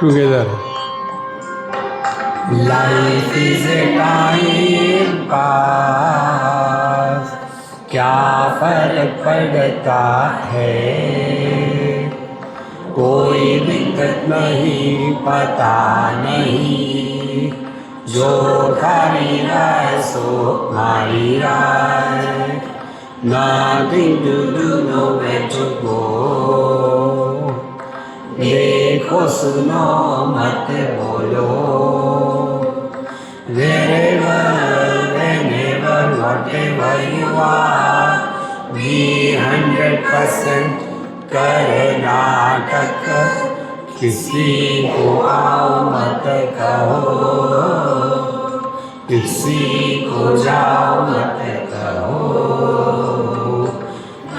Together. Life is a time pass, क्या फर्क पड़ता है, कोई दिक्कत नहीं, पता नहीं, जो खाली राय सो मारी राय, nothing to do, nowhere to go, देखो सुनो मत बोलो, wherever, whenever, whatever you are, be 100% Karnataka, किसी को आओ मत कहो, किसी को जाओ मत कहो,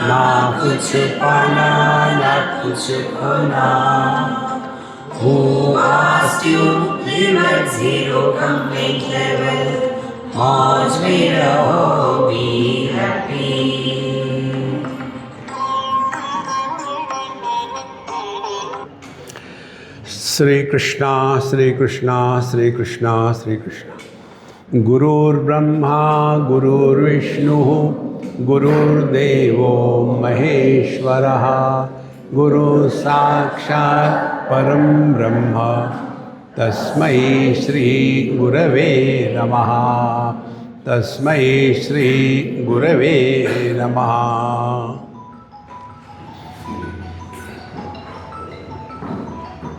ना कुछ पाना ना कुछ खोना, who asked you live at zero complaint level, मौज में रहो, be happy. श्री कृष्णा श्री कृष्णा श्री कृष्णा श्री कृष्णा। गुरुर्ब्रह्मा गुरुर्विष्णु गुरुर्देवो महेश्वरः, गुरु साक्षात् परं ब्रह्म, तस्मै श्री गुरवे नमः, तस्मै श्री गुरवे नमः।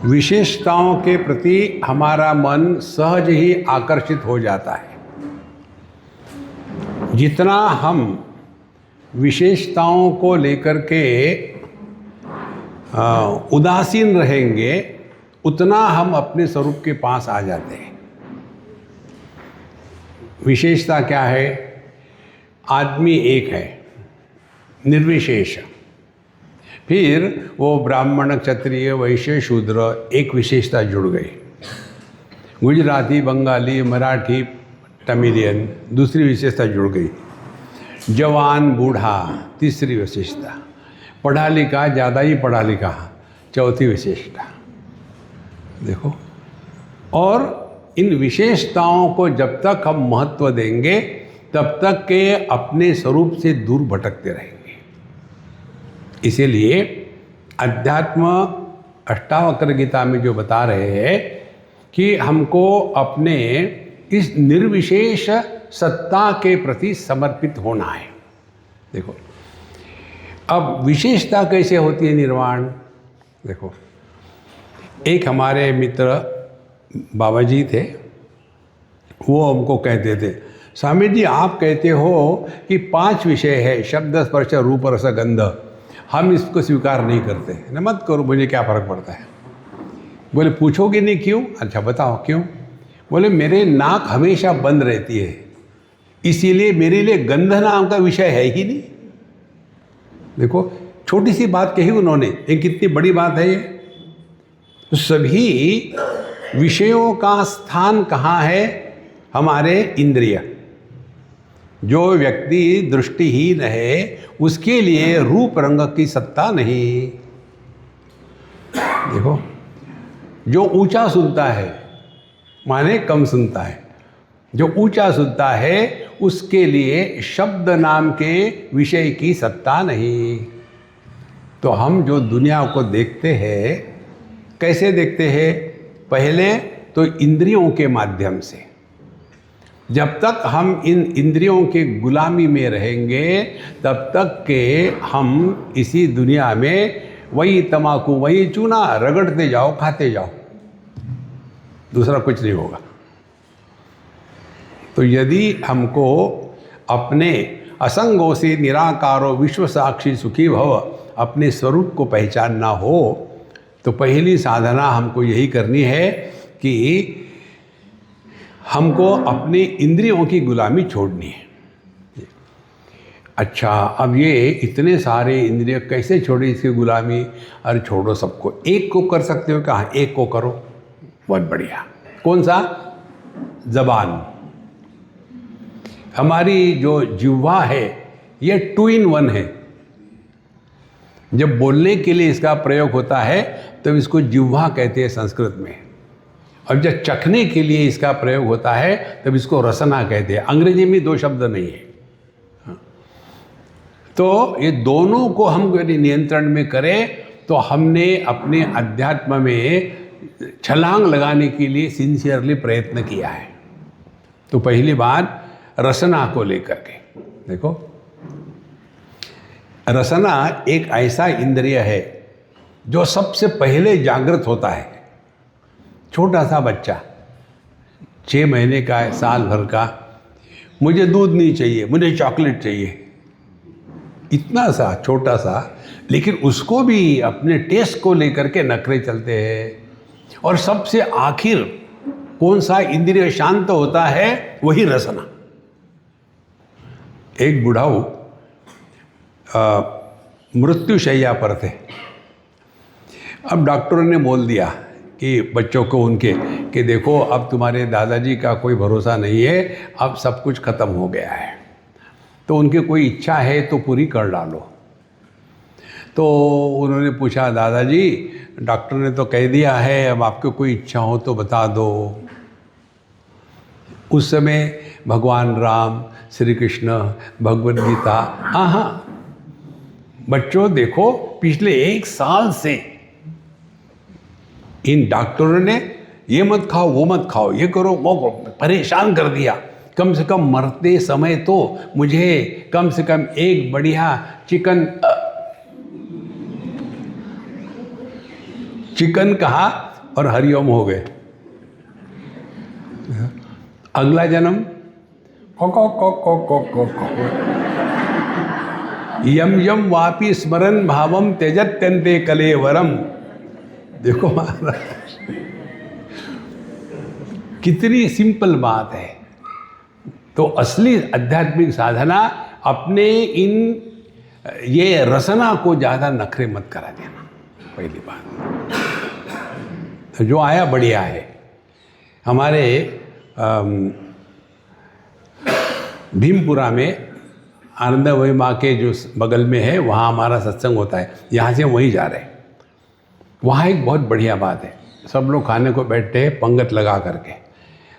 विशेषताओं के प्रति हमारा मन सहज ही आकर्षित हो जाता है। जितना हम विशेषताओं को लेकर के उदासीन रहेंगे, उतना हम अपने स्वरूप के पास आ जाते हैं। विशेषता क्या है? आदमी एक है, निर्विशेष। फिर वो ब्राह्मण, क्षत्रिय, वैश्य, शूद्र, एक विशेषता जुड़ गई। गुजराती, बंगाली, मराठी, तमिलियन, दूसरी विशेषता जुड़ गई। जवान, बूढ़ा, तीसरी विशेषता। पढ़ा लिखा, ज़्यादा ही पढ़ा लिखा, चौथी विशेषता। देखो, और इन विशेषताओं को जब तक हम महत्व देंगे, तब तक के अपने स्वरूप से दूर भटकते रहेंगे। इसीलिए अध्यात्म अष्टावक्र गीता में जो बता रहे हैं कि हमको अपने इस निर्विशेष सत्ता के प्रति समर्पित होना है। देखो, अब विशेषता कैसे होती है निर्वाण? देखो, एक हमारे मित्र बाबा जी थे, वो हमको कहते थे, स्वामी जी आप कहते हो कि 5 विषय है, शब्द, स्पर्श, रूप, रस, गंध, हम इसको स्वीकार नहीं करते। न मत करो, मुझे क्या फ़र्क पड़ता है। बोले पूछोगे नहीं क्यों? अच्छा बताओ क्यों? बोले मेरे नाक हमेशा बंद रहती है, इसीलिए मेरे लिए गंध नाम का विषय है ही नहीं। देखो, छोटी सी बात कही उन्होंने, एक कितनी बड़ी बात है ये। तो सभी विषयों का स्थान कहाँ है? हमारे इंद्रिय। जो व्यक्ति दृष्टिहीन है, उसके लिए रूप रंग की सत्ता नहीं। देखो, जो ऊंचा सुनता है माने कम सुनता है, जो ऊंचा सुनता है उसके लिए शब्द नाम के विषय की सत्ता नहीं। तो हम जो दुनिया को देखते हैं, कैसे देखते हैं? पहले तो इंद्रियों के माध्यम से। जब तक हम इन इंद्रियों के गुलामी में रहेंगे, तब तक के हम इसी दुनिया में वही तम्बाकू, वही चूना रगड़ते जाओ, खाते जाओ, दूसरा कुछ नहीं होगा। तो यदि हमको अपने असंगों से निराकारो विश्व साक्षी सुखी भव, अपने स्वरूप को पहचानना हो, तो पहली साधना हमको यही करनी है कि हमको अपनी इंद्रियों की गुलामी छोड़नी है। अच्छा, अब ये इतने सारे इंद्रिय कैसे छोड़े इसकी गुलामी? अरे छोड़ो सबको, एक को कर सकते हो। कहाँ? एक को करो, बहुत बढ़िया। कौन सा? जबान। हमारी जो जिह्वा है, ये 2 in 1 है। जब बोलने के लिए इसका प्रयोग होता है तब इसको जिह्वा कहते हैं संस्कृत में, और जब चखने के लिए इसका प्रयोग होता है तब इसको रसना कहते हैं। अंग्रेजी में 2 शब्द नहीं है। तो ये दोनों को हम यदि नियंत्रण में करें तो हमने अपने अध्यात्म में छलांग लगाने के लिए सिंसियरली प्रयत्न किया है। तो पहली बात रसना को लेकर के देखो, रसना एक ऐसा इंद्रिय है जो सबसे पहले जागृत होता है। छोटा सा बच्चा 6 महीने का है, साल भर का, मुझे दूध नहीं चाहिए, मुझे चॉकलेट चाहिए, इतना सा छोटा सा, लेकिन उसको भी अपने टेस्ट को लेकर के नखरे चलते हैं। और सबसे आखिर कौन सा इंद्रिय शांत होता है? वही रसना। एक बुढ़ाऊ मृत्युशैया पर थे। अब डॉक्टरों ने बोल दिया कि बच्चों को उनके कि देखो अब तुम्हारे दादाजी का कोई भरोसा नहीं है, अब सब कुछ ख़त्म हो गया है, तो उनकी कोई इच्छा है तो पूरी कर डालो। तो उन्होंने पूछा, दादाजी डॉक्टर ने तो कह दिया है, अब आपको कोई इच्छा हो तो बता दो। उस समय भगवान राम, श्री कृष्ण, भगवद गीता, हाँ बच्चों देखो पिछले 1 साल से इन डॉक्टरों ने ये मत खाओ, वो मत खाओ, ये करो, वो करो, परेशान कर दिया। कम से कम मरते समय तो मुझे कम से कम एक बढ़िया चिकन कहा और हरिओम हो गए। अगला जन्म यम यम वापि स्मरण भावम त्यजत्यन्ते कलेवरम। देखो महाराज कितनी सिंपल बात है। तो असली आध्यात्मिक साधना अपने इन ये रसना को ज़्यादा नखरे मत करा देना, पहली बात। तो जो आया बढ़िया है। हमारे भीमपुरा में आनंदमयी माँ के जो बगल में है, वहाँ हमारा सत्संग होता है। यहाँ से वहीं जा रहे हैं। वहाँ एक बहुत बढ़िया बात है, सब लोग खाने को बैठते हैं पंगत लगा करके।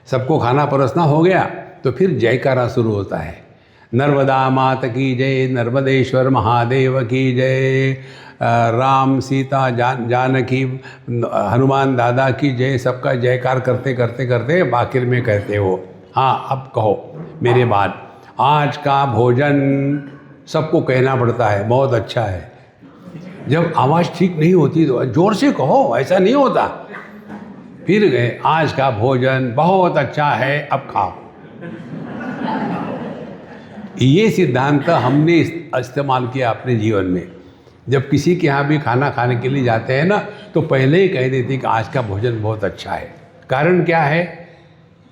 सबको खाना परोसना हो गया तो फिर जयकारा शुरू होता है। नर्मदा मात की जय, नर्मदेश्वर महादेव की जय, राम सीता जानकी हनुमान दादा की जय। सबका जयकार करते करते करते आखिर में कहते हो, हाँ अब कहो मेरे बाद, आज का भोजन सबको कहना पड़ता है, बहुत अच्छा है। जब आवाज़ ठीक नहीं होती तो जोर से कहो, ऐसा नहीं होता। फिर गए, आज का भोजन बहुत अच्छा है, अब खाओ। ये सिद्धांत हमने इस्तेमाल किया अपने जीवन में। जब किसी के यहाँ भी खाना खाने के लिए जाते हैं ना, तो पहले ही कह देते कि आज का भोजन बहुत अच्छा है। कारण क्या है?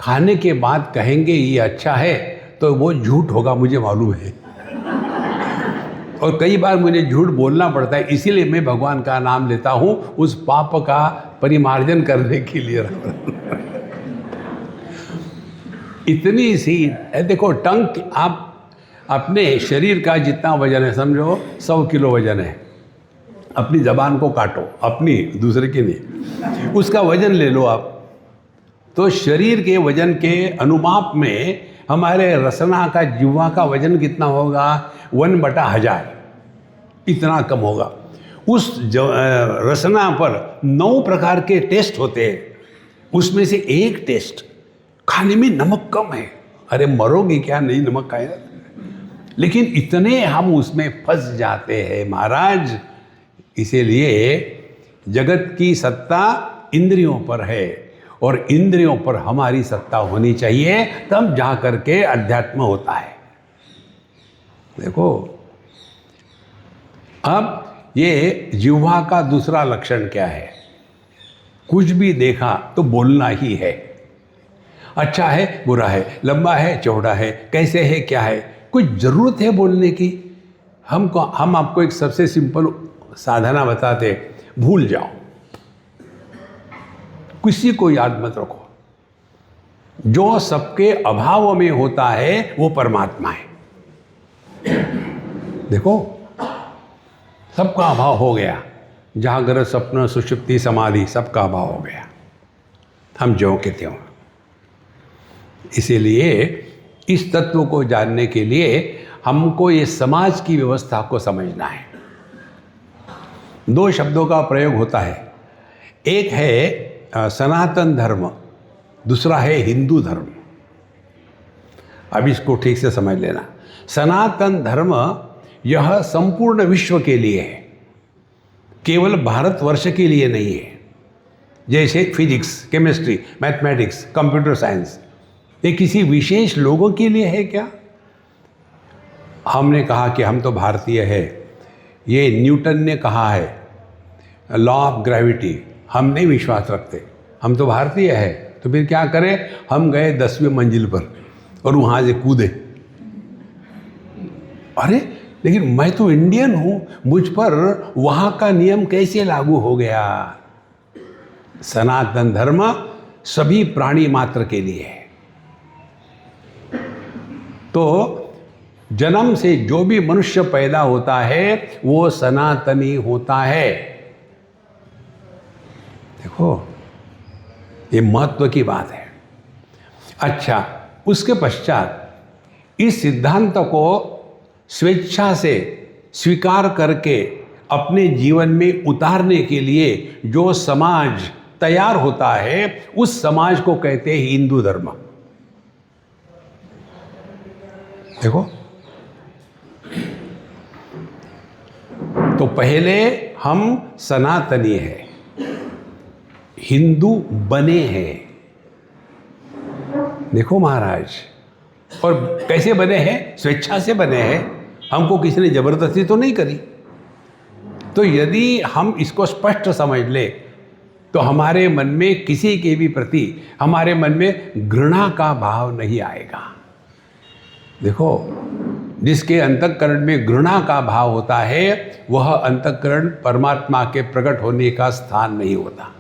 खाने के बाद कहेंगे ये अच्छा है तो वो झूठ होगा, मुझे मालूम है। और कई बार मुझे झूठ बोलना पड़ता है, इसीलिए मैं भगवान का नाम लेता हूँ उस पाप का परिमार्जन करने के लिए। इतनी सी देखो, टंग आप अपने शरीर का जितना वजन है, समझो 100 किलो वजन है, अपनी ज़बान को काटो, अपनी, दूसरे की नहीं, उसका वजन ले लो आप। तो शरीर के वजन के अनुपात में हमारे रसना का, जिह्वा का वजन कितना होगा? 1/1000, इतना कम होगा। उस रसना पर 9 प्रकार के टेस्ट होते हैं। उसमें से एक टेस्ट, खाने में नमक कम है। अरे मरोगे क्या, नहीं नमक खाया? लेकिन इतने हम उसमें फंस जाते हैं महाराज। इसीलिए जगत की सत्ता इंद्रियों पर है और इंद्रियों पर हमारी सत्ता होनी चाहिए, तब जा करके अध्यात्म होता है। देखो, अब ये जिह्वा का दूसरा लक्षण क्या है? कुछ भी देखा तो बोलना ही है। अच्छा है, बुरा है, लंबा है, चौड़ा है, कैसे है, क्या है, कोई ज़रूरत है बोलने की? हम आपको एक सबसे सिंपल साधना बताते, भूल जाओ, किसी को याद मत रखो। जो सबके अभाव में होता है वो परमात्मा है। देखो, सबका अभाव हो गया। जागृत स्वप्न सुषुप्ति समाधि सबका अभाव हो गया, हम ज्यों के त्यों। इसीलिए इस तत्व को जानने के लिए हमको ये समाज की व्यवस्था को समझना है। दो शब्दों का प्रयोग होता है, एक है सनातन धर्म, दूसरा है हिंदू धर्म। अब इसको ठीक से समझ लेना। सनातन धर्म यह संपूर्ण विश्व के लिए है, केवल भारतवर्ष के लिए नहीं है। जैसे physics, chemistry, mathematics, computer science, ये किसी विशेष लोगों के लिए है क्या? हमने कहा कि हम तो भारतीय है, ये न्यूटन ने कहा है लॉ ऑफ ग्रेविटी, हम नहीं विश्वास रखते, हम तो भारतीय है। तो फिर क्या करें? हम गए 10वीं मंजिल पर और वहाँ से कूदे। अरे लेकिन मैं तो इंडियन हूँ, मुझ पर वहाँ का नियम कैसे लागू हो गया? सनातन धर्म सभी प्राणी मात्र के लिए है। तो जन्म से जो भी मनुष्य पैदा होता है वो सनातनी होता है। देखो, ये महत्व की बात है। अच्छा, उसके पश्चात इस सिद्धांत को स्वेच्छा से स्वीकार करके अपने जीवन में उतारने के लिए जो समाज तैयार होता है उस समाज को कहते हैं हिंदू धर्म। देखो, तो पहले हम सनातनी हैं, हिंदू बने हैं। देखो महाराज, और कैसे बने हैं? स्वेच्छा से बने हैं, हमको किसी ने जबरदस्ती तो नहीं करी। तो यदि हम इसको स्पष्ट समझ ले तो हमारे मन में किसी के भी प्रति हमारे मन में घृणा का भाव नहीं आएगा। देखो, जिसके अंतःकरण में घृणा का भाव होता है वह अंतःकरण परमात्मा के प्रकट होने का स्थान नहीं होता।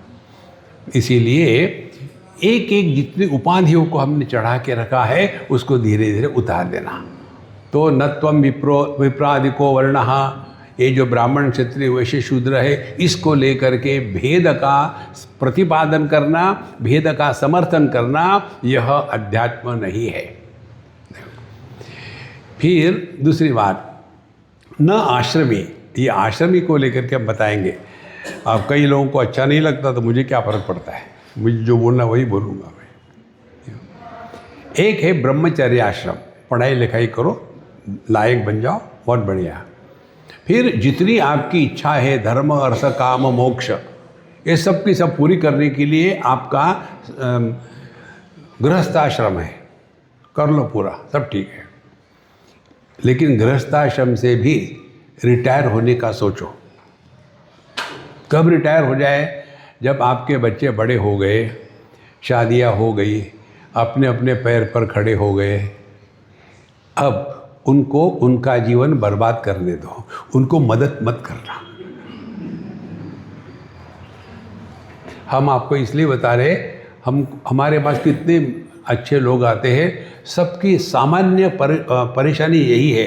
इसीलिए एक एक जितनी उपाधियों को हमने चढ़ा के रखा है उसको धीरे धीरे उतार देना। तो न त्वम विप्रादिको वर्णः, ये जो ब्राह्मण क्षत्रिय वैश्य शूद्र है, इसको लेकर के भेद का प्रतिपादन करना, भेद का समर्थन करना, यह अध्यात्म नहीं है। फिर दूसरी बात, न आश्रमी, ये आश्रमी को लेकर के हम बताएंगे। अब कई लोगों को अच्छा नहीं लगता तो मुझे क्या फ़र्क पड़ता है, मुझे जो बोलना वही बोलूँगा मैं। एक है ब्रह्मचर्य आश्रम, पढ़ाई लिखाई करो, लायक बन जाओ, बहुत बढ़िया। फिर जितनी आपकी इच्छा है, धर्म अर्थ काम मोक्ष, ये सब की सब पूरी करने के लिए आपका गृहस्थाश्रम है, कर लो पूरा, सब ठीक है। लेकिन गृहस्थाश्रम से भी रिटायर होने का सोचो। कब रिटायर हो जाए? जब आपके बच्चे बड़े हो गए, शादियां हो गई, अपने अपने पैर पर खड़े हो गए, अब उनको उनका जीवन बर्बाद करने दो, उनको मदद मत करना। हम आपको इसलिए बता रहे, हमारे पास कितने अच्छे लोग आते हैं, सबकी सामान्य परेशानी यही है।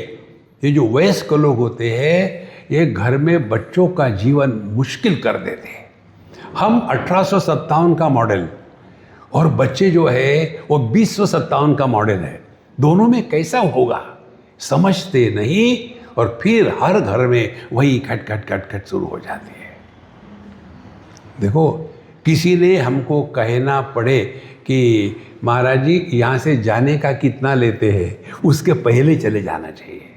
ये जो वयस्क लोग होते हैं ये घर में बच्चों का जीवन मुश्किल कर देते हैं। हम 1857 का मॉडल और बच्चे जो है वो 2057 का मॉडल है, दोनों में कैसा होगा समझते नहीं, और फिर हर घर में वही खट खट खट खट शुरू हो जाती है। देखो, किसी ने हमको कहना पड़े कि महाराज जी यहाँ से जाने का कितना लेते हैं, उसके पहले चले जाना चाहिए।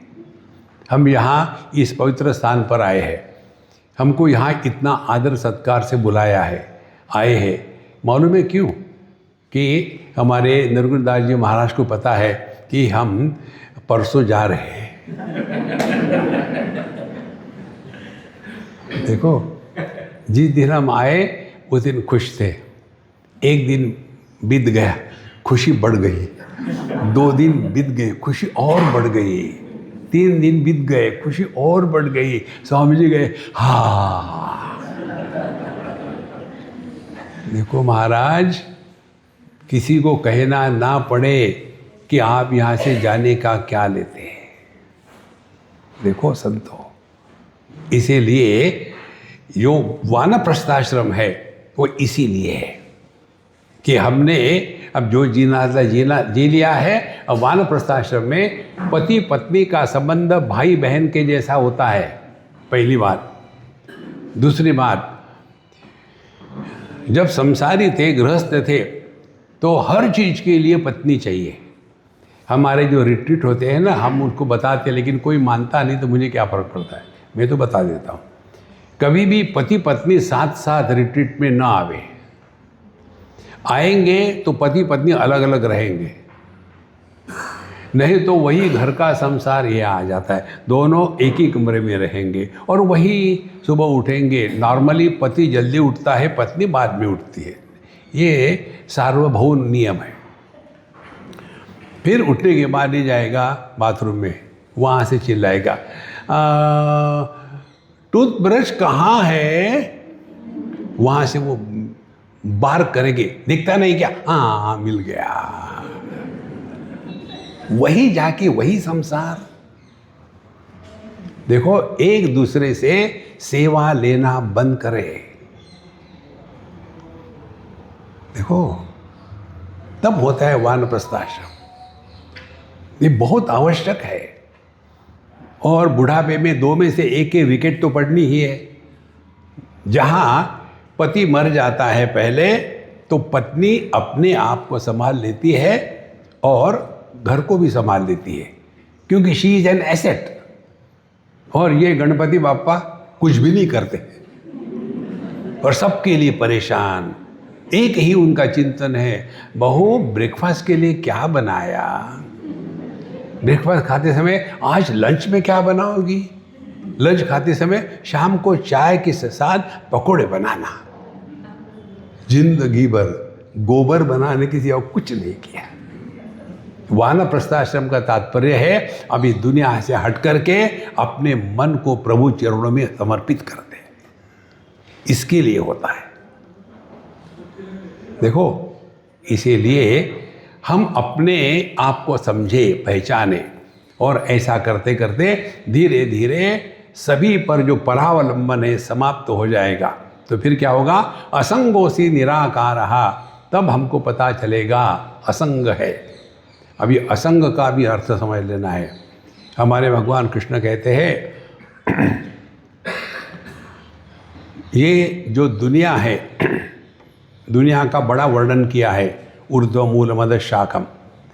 हम यहाँ इस पवित्र स्थान पर आए हैं, हमको यहाँ इतना आदर सत्कार से बुलाया है, आए हैं, मालूम है क्यों? कि हमारे नरगुणदास जी महाराज को पता है कि हम परसों जा रहे हैं। देखो, जिस दिन हम आए उस दिन खुश थे, एक दिन बीत गया, खुशी बढ़ गई, 2 दिन बीत गए, खुशी और बढ़ गई, 3 दिन बीत गए, खुशी और बढ़ गई। स्वामी जी गए, हाँ। देखो महाराज, किसी को कहना ना पड़े कि आप यहाँ से जाने का क्या लेते हैं। देखो संतो, इसीलिए जो वानप्रस्थाश्रम है वो इसीलिए है कि हमने अब जो जीना जी लिया है। अब वानप्रस्थाश्रम में पति पत्नी का संबंध भाई बहन के जैसा होता है, पहली बात। दूसरी बात, जब संसारी थे, गृहस्थ थे, तो हर चीज़ के लिए पत्नी चाहिए। हमारे जो रिट्रीट होते हैं ना, हम उनको बताते हैं, लेकिन कोई मानता नहीं, तो मुझे क्या फ़र्क पड़ता है, मैं तो बता देता हूँ। कभी भी पति पत्नी साथ साथ रिट्रीट में ना आएंगे तो पति पत्नी अलग अलग रहेंगे, नहीं तो वही घर का संसार ये आ जाता है। दोनों एक ही कमरे में रहेंगे और वही सुबह उठेंगे। नॉर्मली पति जल्दी उठता है, पत्नी बाद में उठती है, ये सार्वभौम नियम है। फिर उठने के बाद ही जाएगा बाथरूम में, वहाँ से चिल्लाएगा, टूथब्रश कहाँ है? वहाँ से वो बार करेंगे, दिखता नहीं क्या? हाँ, मिल गया। वही जाके वही संसार। देखो, एक दूसरे से सेवा लेना बंद करे। देखो, तब होता है वानप्रस्थाश्रम। ये बहुत आवश्यक है। और बुढ़ापे में 2 में से एक के विकेट तो पड़नी ही है। जहां पति मर जाता है पहले, तो पत्नी अपने आप को संभाल लेती है और घर को भी संभाल लेती है, क्योंकि शी इज एन एसेट। और ये गणपति बाप्पा कुछ भी नहीं करते और सबके लिए परेशान। एक ही उनका चिंतन है, बहू ब्रेकफास्ट के लिए क्या बनाया? ब्रेकफास्ट खाते समय आज लंच में क्या बनाओगी? लंच खाते समय शाम को चाय के साथ पकोड़े बनाना। जिंदगी भर गोबर बनाने की सिवा कुछ नहीं किया। वानप्रस्थाश्रम का तात्पर्य है अभी दुनिया से हट करके अपने मन को प्रभु चरणों में समर्पित कर दे। इसके लिए होता है। देखो, इसीलिए हम अपने आप को समझे, पहचाने, और ऐसा करते करते धीरे धीरे सभी पर जो परावलंबन है समाप्त हो जाएगा। तो फिर क्या होगा? असंगोसी निराकारहा। तब हमको पता चलेगा असंग है। अभी असंग का भी अर्थ समझ लेना है। हमारे भगवान कृष्ण कहते हैं ये जो दुनिया है, दुनिया का बड़ा वर्णन किया है, ऊर्ध्वमूल मद शाखम।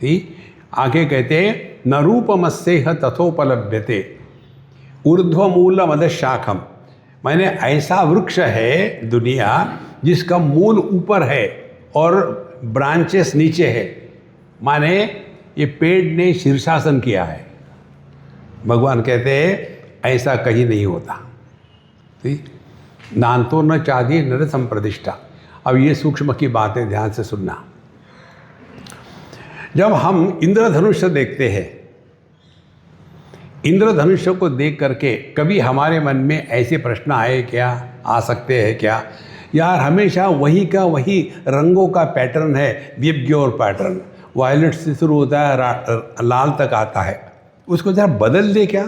ठीक, आगे कहते हैं न रूपमस्येह तथोपलभ्यते ऊर्ध्वमूल मद शाखम। माने ऐसा वृक्ष है दुनिया जिसका मूल ऊपर है और ब्रांचेस नीचे है। माने ये पेड़ ने शीर्षासन किया है। भगवान कहते हैं ऐसा कहीं नहीं होता। ठीक, नान्तो न चादी नर संप्रदिष्टा। अब ये सूक्ष्म की बातें ध्यान से सुनना। जब हम इंद्रधनुष देखते हैं, इंद्रधनुष को देख करके कभी हमारे मन में ऐसे प्रश्न आए क्या, आ सकते हैं क्या? यार, हमेशा वही का वही रंगों का पैटर्न है, दीपग्योर पैटर्न। वायलेट से शुरू होता है, लाल तक आता है, उसको जरा बदल दे क्या?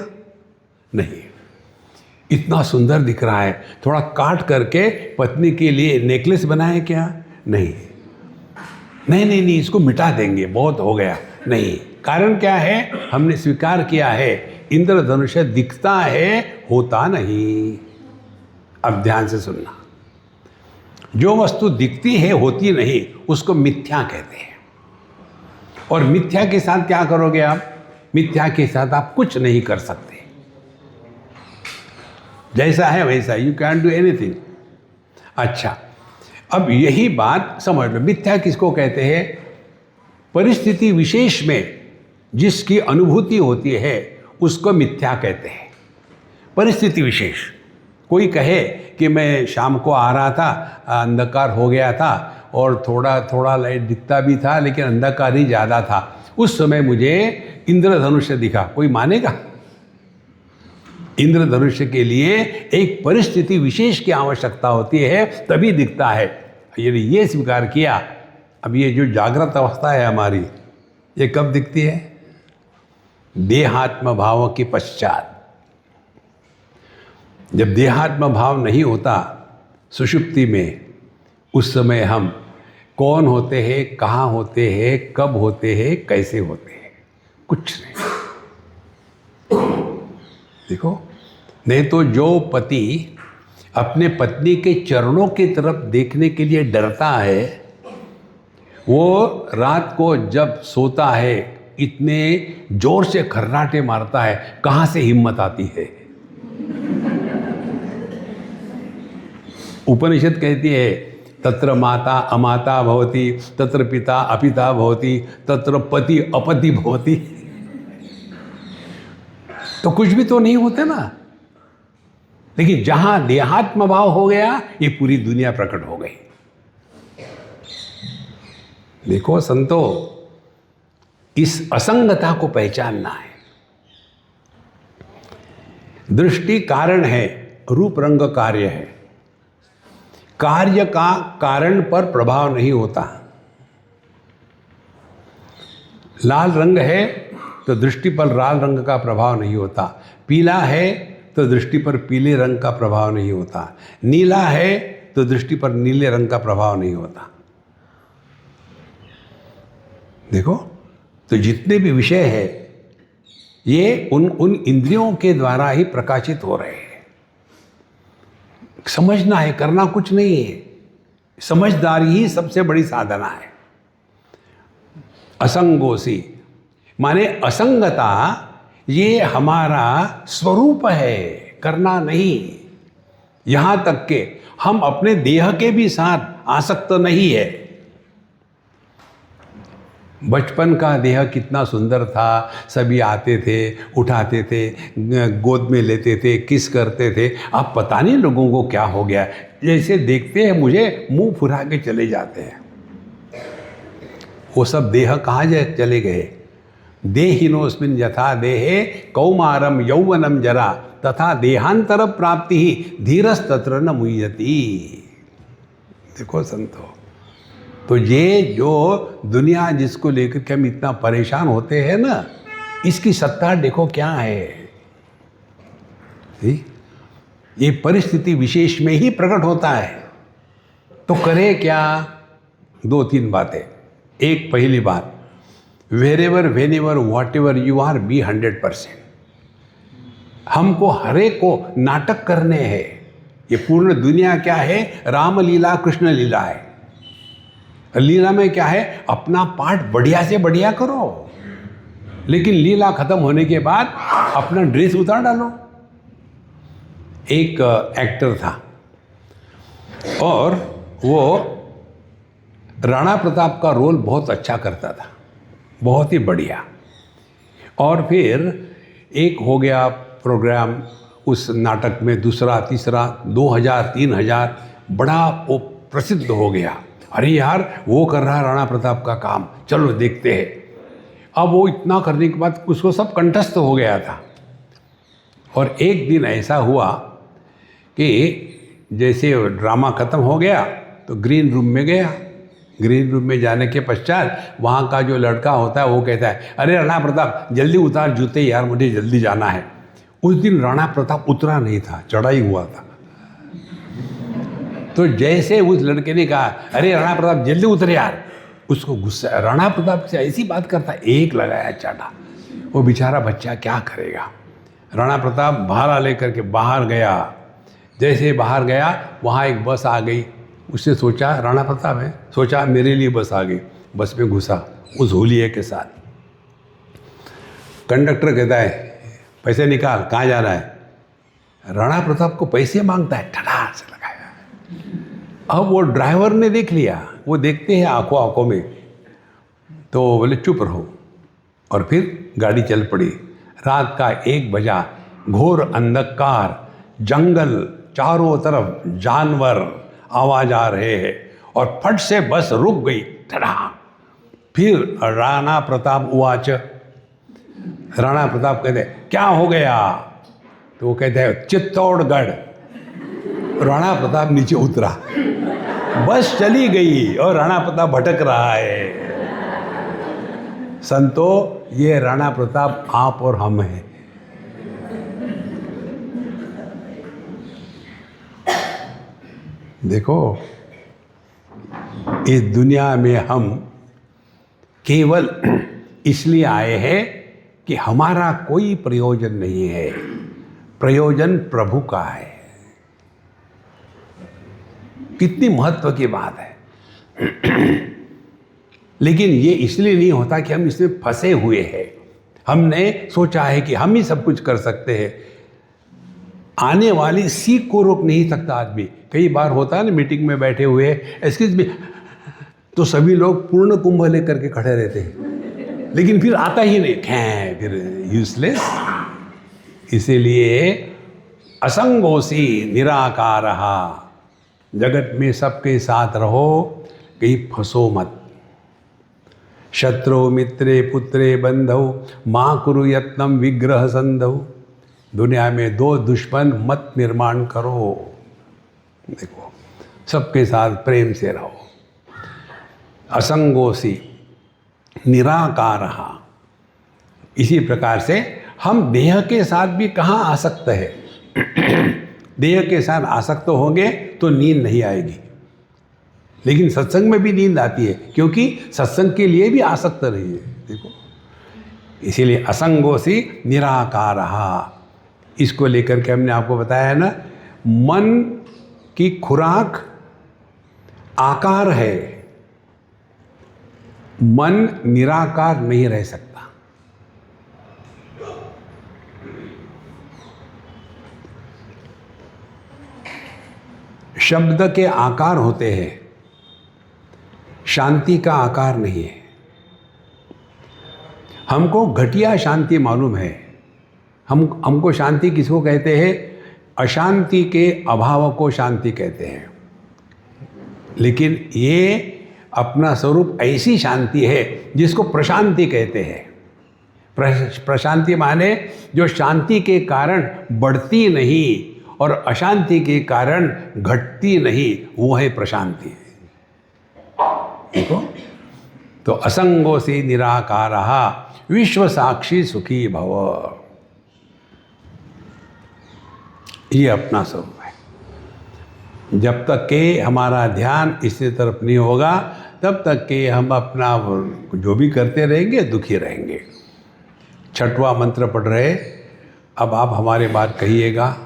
नहीं। इतना सुंदर दिख रहा है, थोड़ा काट करके पत्नी के लिए नेकलेस बनाए क्या? नहीं नहीं नहीं नहीं, इसको मिटा देंगे, बहुत हो गया। नहीं, कारण क्या है? हमने स्वीकार किया है इंद्रधनुष दिखता है, होता नहीं। अब ध्यान से सुनना, जो वस्तु दिखती है होती नहीं, उसको मिथ्या कहते हैं। और मिथ्या के साथ क्या करोगे आप? मिथ्या के साथ आप कुछ नहीं कर सकते। जैसा है वैसा, यू कैन डू एनीथिंग। अच्छा, अब यही बात समझ लो, मिथ्या किसको कहते हैं? परिस्थिति विशेष में जिसकी अनुभूति होती है उसको मिथ्या कहते हैं। परिस्थिति विशेष, कोई कहे कि मैं शाम को आ रहा था, अंधकार हो गया था और थोड़ा थोड़ा लाइट दिखता भी था, लेकिन अंधकार ही ज़्यादा था, उस समय मुझे इंद्रधनुष दिखा, कोई मानेगा? इंद्रधनुष के लिए एक परिस्थिति विशेष की आवश्यकता होती है, तभी दिखता है। यदि ये स्वीकार किया, अब ये जो जागृत अवस्था है हमारी, ये कब दिखती है? देहात्म भाव के पश्चात। जब देहात्म भाव नहीं होता सुषुप्ति में, उस समय हम कौन होते हैं, कहाँ होते हैं, कब होते हैं, कैसे होते हैं, कुछ नहीं। देखो, नहीं तो जो पति अपने पत्नी के चरणों की तरफ देखने के लिए डरता है, वो रात को जब सोता है इतने जोर से खर्राटे मारता है, कहाँ से हिम्मत आती है। उपनिषद कहती है तत्र माता अमाता भवति, तत्र पिता अपिता भवति, तत्र पति अपति भवति। तो कुछ भी तो नहीं होते ना। लेकिन जहां देहात्म भाव हो गया, ये पूरी दुनिया प्रकट हो गई। देखो संतो, इस असंगता को पहचानना है। दृष्टि कारण है, रूप रंग कार्य है। कार्य का कारण पर प्रभाव नहीं होता। लाल रंग है तो दृष्टि पर लाल रंग का प्रभाव नहीं होता। पीला है तो दृष्टि पर पीले रंग का प्रभाव नहीं होता। नीला है तो दृष्टि पर नीले रंग का प्रभाव नहीं होता। देखो, तो जितने भी विषय है ये उन इंद्रियों के द्वारा ही प्रकाशित हो रहे हैं। समझना है, करना कुछ नहीं है। समझदारी ही सबसे बड़ी साधना है। असंगोसी माने असंगता, ये हमारा स्वरूप है, करना नहीं। यहां तक के हम अपने देह के भी साथ आसक्त नहीं है। बचपन का देह कितना सुंदर था, सभी आते थे, उठाते थे, गोद में लेते थे, किस करते थे। अब पता नहीं लोगों को क्या हो गया, जैसे देखते हैं मुझे मुंह फुरा के चले जाते हैं। वो सब देह कहाँ चले गए। देहिनोस्मिन् यथा देहे कौमारम यौवनम जरा तथा देहांतर प्राप्ति ही धीरस तत्र न मुह्यति। देखो संतो, तो ये जो दुनिया जिसको लेकर के हम इतना परेशान होते हैं ना, इसकी सत्ता देखो क्या है। ये परिस्थिति विशेष में ही प्रकट होता है। तो करे क्या? 2-3 बातें। एक, पहली बात, wherever whenever whatever you are be 100%। हमको हरेक को नाटक करने हैं। ये पूर्ण दुनिया क्या है? रामलीला, कृष्ण लीला है। लीला में क्या है? अपना पार्ट बढ़िया से बढ़िया करो, लेकिन लीला खत्म होने के बाद अपना ड्रेस उतार डालो। एक एक्टर था और वो राणा प्रताप का रोल बहुत अच्छा करता था, बहुत ही बढ़िया। और फिर एक हो गया प्रोग्राम उस नाटक में, दूसरा, तीसरा, 2000-3000, बड़ा वो प्रसिद्ध हो गया। अरे यार, वो कर रहा है राणा प्रताप का काम, चलो देखते हैं। अब वो इतना करने के बाद उसको सब कंठस्थ हो गया था। और एक दिन ऐसा हुआ कि जैसे ड्रामा ख़त्म हो गया तो ग्रीन रूम में गया। ग्रीन रूम में जाने के पश्चात वहाँ का जो लड़का होता है वो कहता है, अरे राणा प्रताप जल्दी उतार जूते यार, मुझे जल्दी जाना है। उस दिन राणा प्रताप उतरा नहीं था, चढ़ाई हुआ था। तो जैसे उस लड़के ने कहा, अरे राणा प्रताप जल्दी उतर यार, उसको गुस्सा, राणा प्रताप से ऐसी बात करता, एक लगाया चाटा। वो बेचारा बच्चा क्या करेगा। राणा प्रताप भाला लेकर के बाहर गया। जैसे बाहर गया, वहाँ एक बस आ गई। उसने सोचा राणा प्रताप है, सोचा मेरे लिए बस आ गई। बस में घुसा उस होलिये के साथ। कंडक्टर कहता है, पैसे निकाल, कहाँ जा रहा है? राणा प्रताप को पैसे मांगता है, ठड़ा से लगाया। अब वो ड्राइवर ने देख लिया, वो देखते हैं आंखों आंखों में, तो बोले चुप रहो। और फिर गाड़ी चल पड़ी। रात का 1 बजा, घोर अंधकार, जंगल, चारों तरफ जानवर, आवाज आ रहे हैं, और फट से बस रुक गई, ठड़ा। फिर राणा प्रताप उवाच, राणा प्रताप कहते क्या हो गया? तो वो कहते हैं चित्तौड़गढ़। राणा प्रताप नीचे उतरा, बस चली गई और राणा प्रताप भटक रहा है। संतो, ये राणा प्रताप आप और हम हैं। देखो, इस दुनिया में हम केवल इसलिए आए हैं कि हमारा कोई प्रयोजन नहीं है, प्रयोजन प्रभु का है। कितनी महत्व की बात है। लेकिन ये इसलिए नहीं होता कि हम इसमें फंसे हुए हैं। हमने सोचा है कि हम ही सब कुछ कर सकते हैं। आने वाली सीख को रोक नहीं सकता आदमी। कई बार होता है ना, मीटिंग में बैठे हुए एक्सक्यूज मी, तो सभी लोग पूर्ण कुंभ लेकर के खड़े रहते हैं, लेकिन फिर आता ही नहीं, फिर यूजलेस। इसीलिए असंगोसी निराकारहा, जगत में सबके साथ रहो, कहीं फंसो मत। शत्रु मित्रे पुत्रे बंधौ माँ कुरु यत्नम विग्रह संधौ। दुनिया में दो दुश्मन मत निर्माण करो। देखो, सबके साथ प्रेम से रहो। असंगोसी निराकारहा। इसी प्रकार से हम देह के साथ भी कहाँ आसक्त है। देह के साथ आसक्त होंगे तो नींद नहीं आएगी, लेकिन सत्संग में भी नींद आती है, क्योंकि सत्संग के लिए भी आसक्त रही है। देखो, इसीलिए असंगोसी निराकारहा, इसको लेकर के हमने आपको बताया है ना, मन की खुराक आकार है, मन निराकार नहीं रह सकता। शब्द के आकार होते हैं, शांति का आकार नहीं है। हमको घटिया शांति मालूम है। हमको शांति किसको कहते हैं? अशांति के अभाव को शांति कहते हैं। लेकिन ये अपना स्वरूप ऐसी शांति है जिसको प्रशांति कहते हैं। प्रशांति माने जो शांति के कारण बढ़ती नहीं और अशांति के कारण घटती नहीं, वो है प्रशांति। देखो, तो असंगोसी निराकारहा विश्व साक्षी सुखी भव, ये अपना स्वरूप है। जब तक के हमारा ध्यान इसकी तरफ नहीं होगा, तब तक के हम अपना जो भी करते रहेंगे दुखी रहेंगे। 6वां मंत्र पढ़ रहे, अब आप हमारे बात कहिएगा।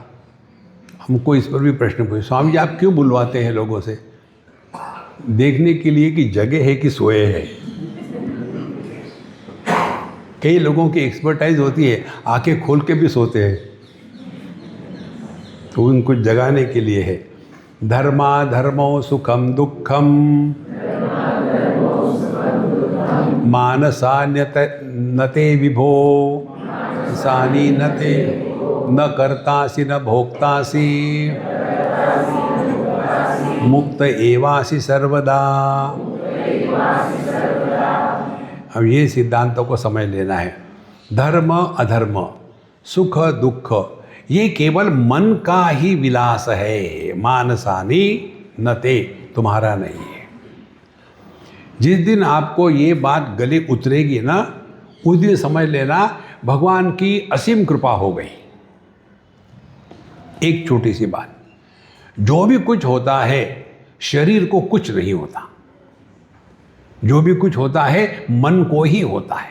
हमको इस पर भी प्रश्न पूछे, स्वामी जी आप क्यों बुलवाते हैं लोगों से? देखने के लिए कि जगह है कि सोए है। कई लोगों की एक्सपर्टाइज होती है, आंखें खोल के भी सोते हैं, तो उनको जगाने के लिए है। धर्मा धर्मो सुखम दुखम मानसा नते विभो सानी नते न कर्तासि न भोक्तासि मुक्त एवासि सर्वदा। अब ये सिद्धांतों को समझ लेना है। धर्म अधर्म, सुख दुख, ये केवल मन का ही विलास है। मानसानी नते, तुम्हारा नहीं है। जिस दिन आपको ये बात गले उतरेगी ना, उस दिन समझ लेना भगवान की असीम कृपा हो गई। एक छोटी सी बात, जो भी कुछ होता है शरीर को कुछ नहीं होता। जो भी कुछ होता है मन को ही होता है।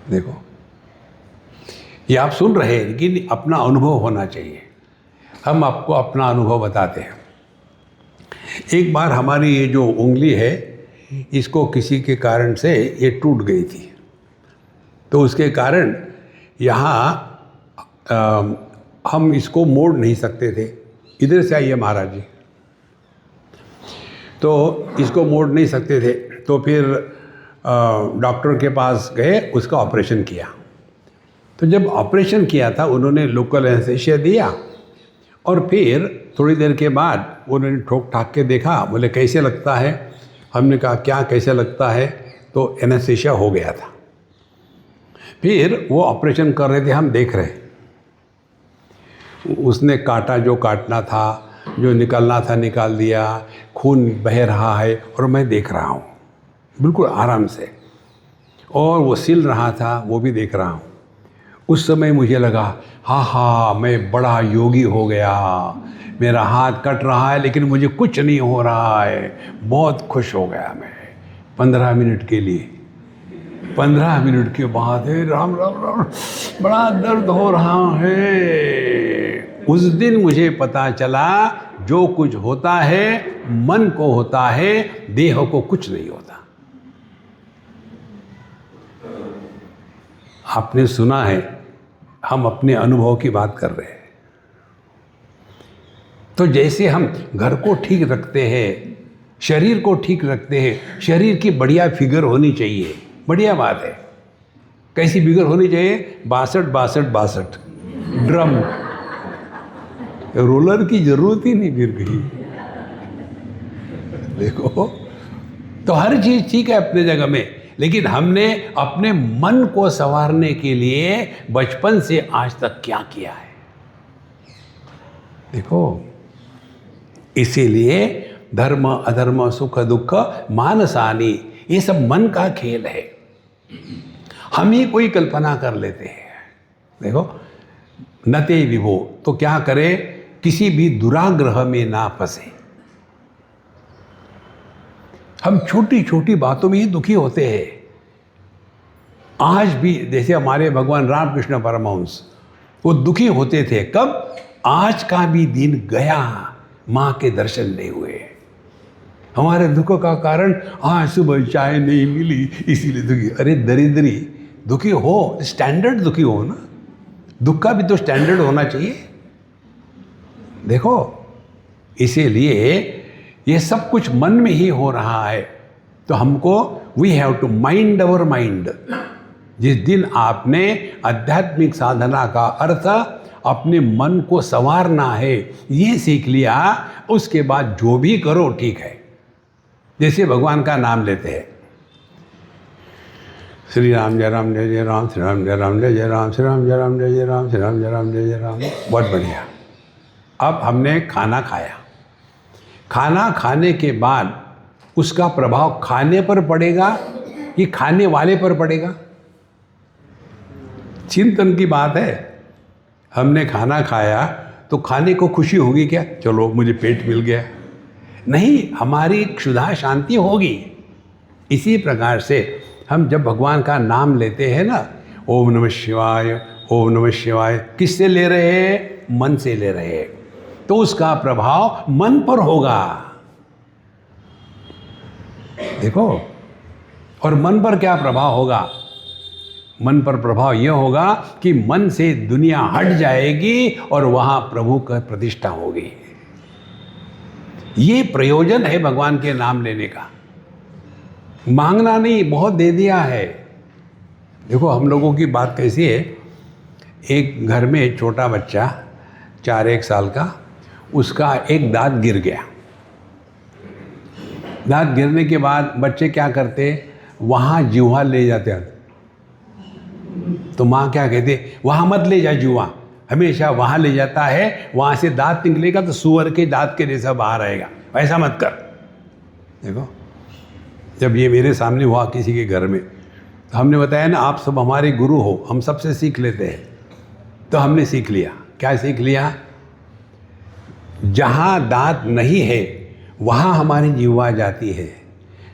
देखो, ये आप सुन रहे हैं, लेकिन अपना अनुभव होना चाहिए। हम आपको अपना अनुभव बताते हैं। एक बार हमारी ये जो उंगली है, इसको किसी के कारण से ये टूट गई थी, तो उसके कारण यहाँ हम इसको मोड़ नहीं सकते थे। इधर से आइए महाराज जी। तो इसको मोड़ नहीं सकते थे, तो फिर डॉक्टर के पास गए, उसका ऑपरेशन किया। तो जब ऑपरेशन किया था, उन्होंने लोकल एनेस्थीसिया दिया, और फिर थोड़ी देर के बाद उन्होंने ठोक ठाक के देखा, बोले कैसे लगता है? हमने कहा क्या कैसे लगता है? तो एनेस्थीसिया हो गया था। फिर वो ऑपरेशन कर रहे थे, हम देख रहे। उसने काटा जो काटना था, जो निकलना था निकाल दिया, खून बह रहा है और मैं देख रहा हूँ बिल्कुल आराम से, और वो सिल रहा था वो भी देख रहा हूँ। उस समय मुझे लगा हाँ मैं बड़ा योगी हो गया, मेरा हाथ कट रहा है लेकिन मुझे कुछ नहीं हो रहा है, बहुत खुश हो गया मैं 15 मिनट के लिए। 15 मिनट के बाद राम राम राम बड़ा दर्द हो रहा है। उस दिन मुझे पता चला जो कुछ होता है मन को होता है, देह को कुछ नहीं होता। आपने सुना है, हम अपने अनुभव की बात कर रहे हैं। तो जैसे हम घर को ठीक रखते हैं, शरीर को ठीक रखते हैं, शरीर की बढ़िया फिगर होनी चाहिए, बढ़िया बात है। कैसी फिगर होनी चाहिए? 62-62-62 ड्रम, रोलर की जरूरत ही नहीं फिर कहीं। देखो, तो हर चीज ठीक है अपने जगह में, लेकिन हमने अपने मन को संवारने के लिए बचपन से आज तक क्या किया है? देखो, इसीलिए धर्म अधर्म सुख दुख मानसानी, ये सब मन का खेल है। हम ही कोई कल्पना कर लेते हैं। देखो, नते विभो, तो क्या करे, किसी भी दुराग्रह में ना फंसे। हम छोटी छोटी बातों में ही दुखी होते हैं। आज भी जैसे हमारे भगवान रामकृष्ण परमहंस, वो दुखी होते थे कब? आज का भी दिन गया, माँ के दर्शन नहीं हुए। हमारे दुख का कारण आज सुबह चाय नहीं मिली इसीलिए दुखी। अरे दरिद्री, दुखी हो, स्टैंडर्ड दुखी हो ना, दुख का भी तो स्टैंडर्ड होना चाहिए। देखो, इसीलिए ये सब कुछ मन में ही हो रहा है। तो हमको we have to mind our mind. जिस दिन आपने आध्यात्मिक साधना का अर्थ अपने मन को संवारना है, ये सीख लिया, उसके बाद जो भी करो ठीक है। जैसे भगवान का नाम लेते हैं, श्री राम जय राम जय जय राम, श्री राम जय राम जय जय राम, श्री राम जय राम जय जय राम, श्री राम जय राम जय जय राम। बहुत बढ़िया। अब हमने खाना खाया, खाना खाने के बाद उसका प्रभाव खाने पर पड़ेगा कि खाने वाले पर पड़ेगा? चिंतन की बात है। हमने खाना खाया तो खाने को खुशी होगी क्या? चलो मुझे पेट मिल गया। नहीं, हमारी क्षुधा शांति होगी। इसी प्रकार से हम जब भगवान का नाम लेते हैं ना, ओम नमः शिवाय, ओम नमः शिवाय, किससे ले रहे हैं? मन से ले रहे हैं। तो उसका प्रभाव मन पर होगा। देखो, और मन पर क्या प्रभाव होगा? मन पर प्रभाव यह होगा कि मन से दुनिया हट जाएगी और वहां प्रभु का प्रतिष्ठा होगी। ये प्रयोजन है भगवान के नाम लेने का। मांगना नहीं, बहुत दे दिया है। देखो, हम लोगों की बात कैसी है, एक घर में एक छोटा बच्चा 4-1 साल का, उसका एक दांत गिर गया। दांत गिरने के बाद बच्चे क्या करते, वहाँ जीवा ले जाते हैं। तो माँ क्या कहते, वहाँ मत ले जा जीवा, हमेशा वहाँ ले जाता है, वहाँ से दांत निकलेगा तो सुअर के दांत के जैसा बाहर आएगा, ऐसा मत कर। देखो, जब ये मेरे सामने हुआ किसी के घर में, तो हमने बताया ना, आप सब हमारे गुरु हो, हम सबसे सीख लेते हैं। तो हमने सीख लिया। क्या सीख लिया? जहाँ दांत नहीं है वहाँ हमारी जीवा जाती है,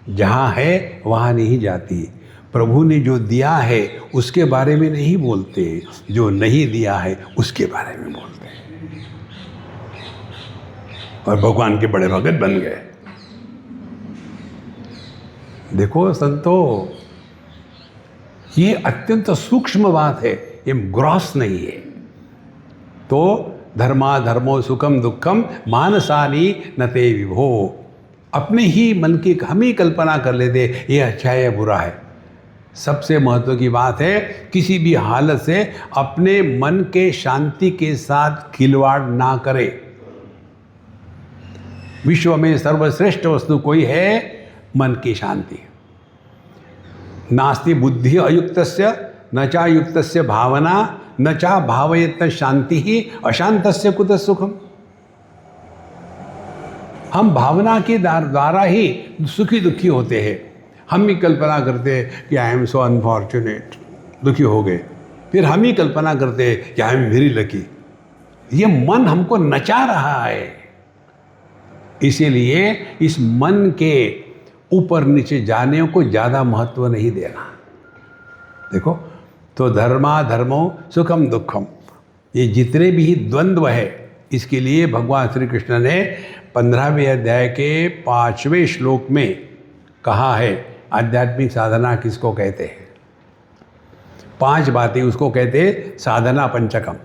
जहाँ है वहाँ नहीं जाती। प्रभु ने जो दिया है उसके बारे में नहीं बोलते, जो नहीं दिया है उसके बारे में बोलते हैं। और भगवान के बड़े भगत बन गए। देखो संतो, ये अत्यंत सूक्ष्म बात है, ये ग्रॉस नहीं है। तो धर्मा धर्मो सुखम दुखम मानसानी नते विभो। अपने ही मन की हम ही कल्पना कर लेते, ये अच्छा है या बुरा है। सबसे महत्व की बात है, किसी भी हालत से अपने मन के शांति के साथ खिलवाड़ ना करे। विश्व में सर्वश्रेष्ठ वस्तु कोई है? मन की शांति। नास्ति बुद्धि अयुक्तस्य न चा युक्तस्य भावना न चा भावयत शांति ही अशांतस्य कुतः सुखम। हम भावना के द्वारा ही सुखी दुखी होते हैं। हम भी कल्पना करते हैं कि आई एम सो अनफॉर्चुनेट, दुखी हो गए, फिर हम ही कल्पना करते हैं कि आई एम वेरी लकी। ये मन हमको नचा रहा है। इसीलिए इस मन के ऊपर नीचे जाने को ज़्यादा महत्व नहीं देना। देखो, तो धर्मा धर्मो सुखम दुखम, ये जितने भी द्वंद्व है, इसके लिए भगवान श्री कृष्ण ने 15वें अध्याय के 5वें श्लोक में कहा है आध्यात्मिक साधना किसको कहते हैं। 5 बातें उसको कहते हैं साधना पंचकम।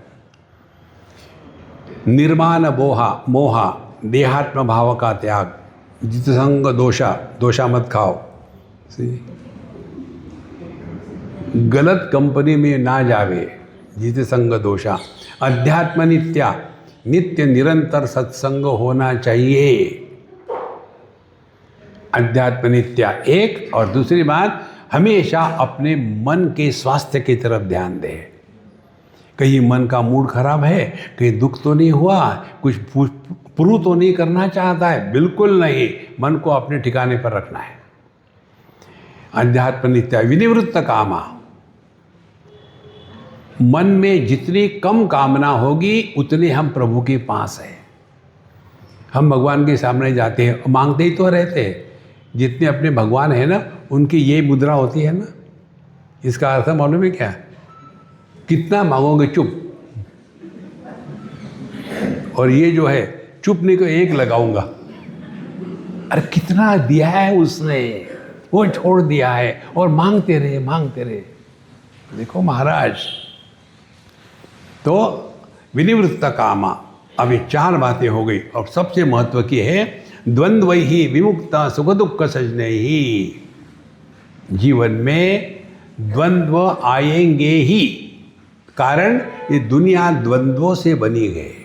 निर्माण मोहा, देहात्म भाव का त्याग, जितसंग दोषा मत खाओ, गलत कंपनी में ना जावे, जितसंग दोषा, अध्यात्म नित्य निरंतर सत्संग होना चाहिए। अध्यात्म नित्य एक, और दूसरी बात हमेशा अपने मन के स्वास्थ्य की तरफ ध्यान दें। कहीं मन का मूड खराब है, कहीं दुख तो नहीं हुआ, कुछ प्रूव तो नहीं करना चाहता है, बिल्कुल नहीं, मन को अपने ठिकाने पर रखना है। अध्यात्म नित्य विनिवृत्त कामा, मन में जितनी कम कामना होगी उतने हम प्रभु के पास हैं। हम भगवान के सामने जाते हैं, मांगते ही तो रहते हैं। जितने अपने भगवान हैं ना, उनकी ये मुद्रा होती है ना, इसका अर्थ मालूम है क्या? कितना मांगोगे चुप, और ये जो है चुप नहीं को एक लगाऊंगा। अरे कितना दिया है उसने, वो छोड़ दिया है, और मांगते रहे। देखो महाराज, तो विनिवृत्त कामा, अब ये 4 बातें हो गई। और सबसे महत्व की है द्वंद्व ही विमुक्ता सुख दुख सजने ही। जीवन में द्वंद्व आएंगे ही, कारण ये दुनिया द्वंद्वों से बनी गई।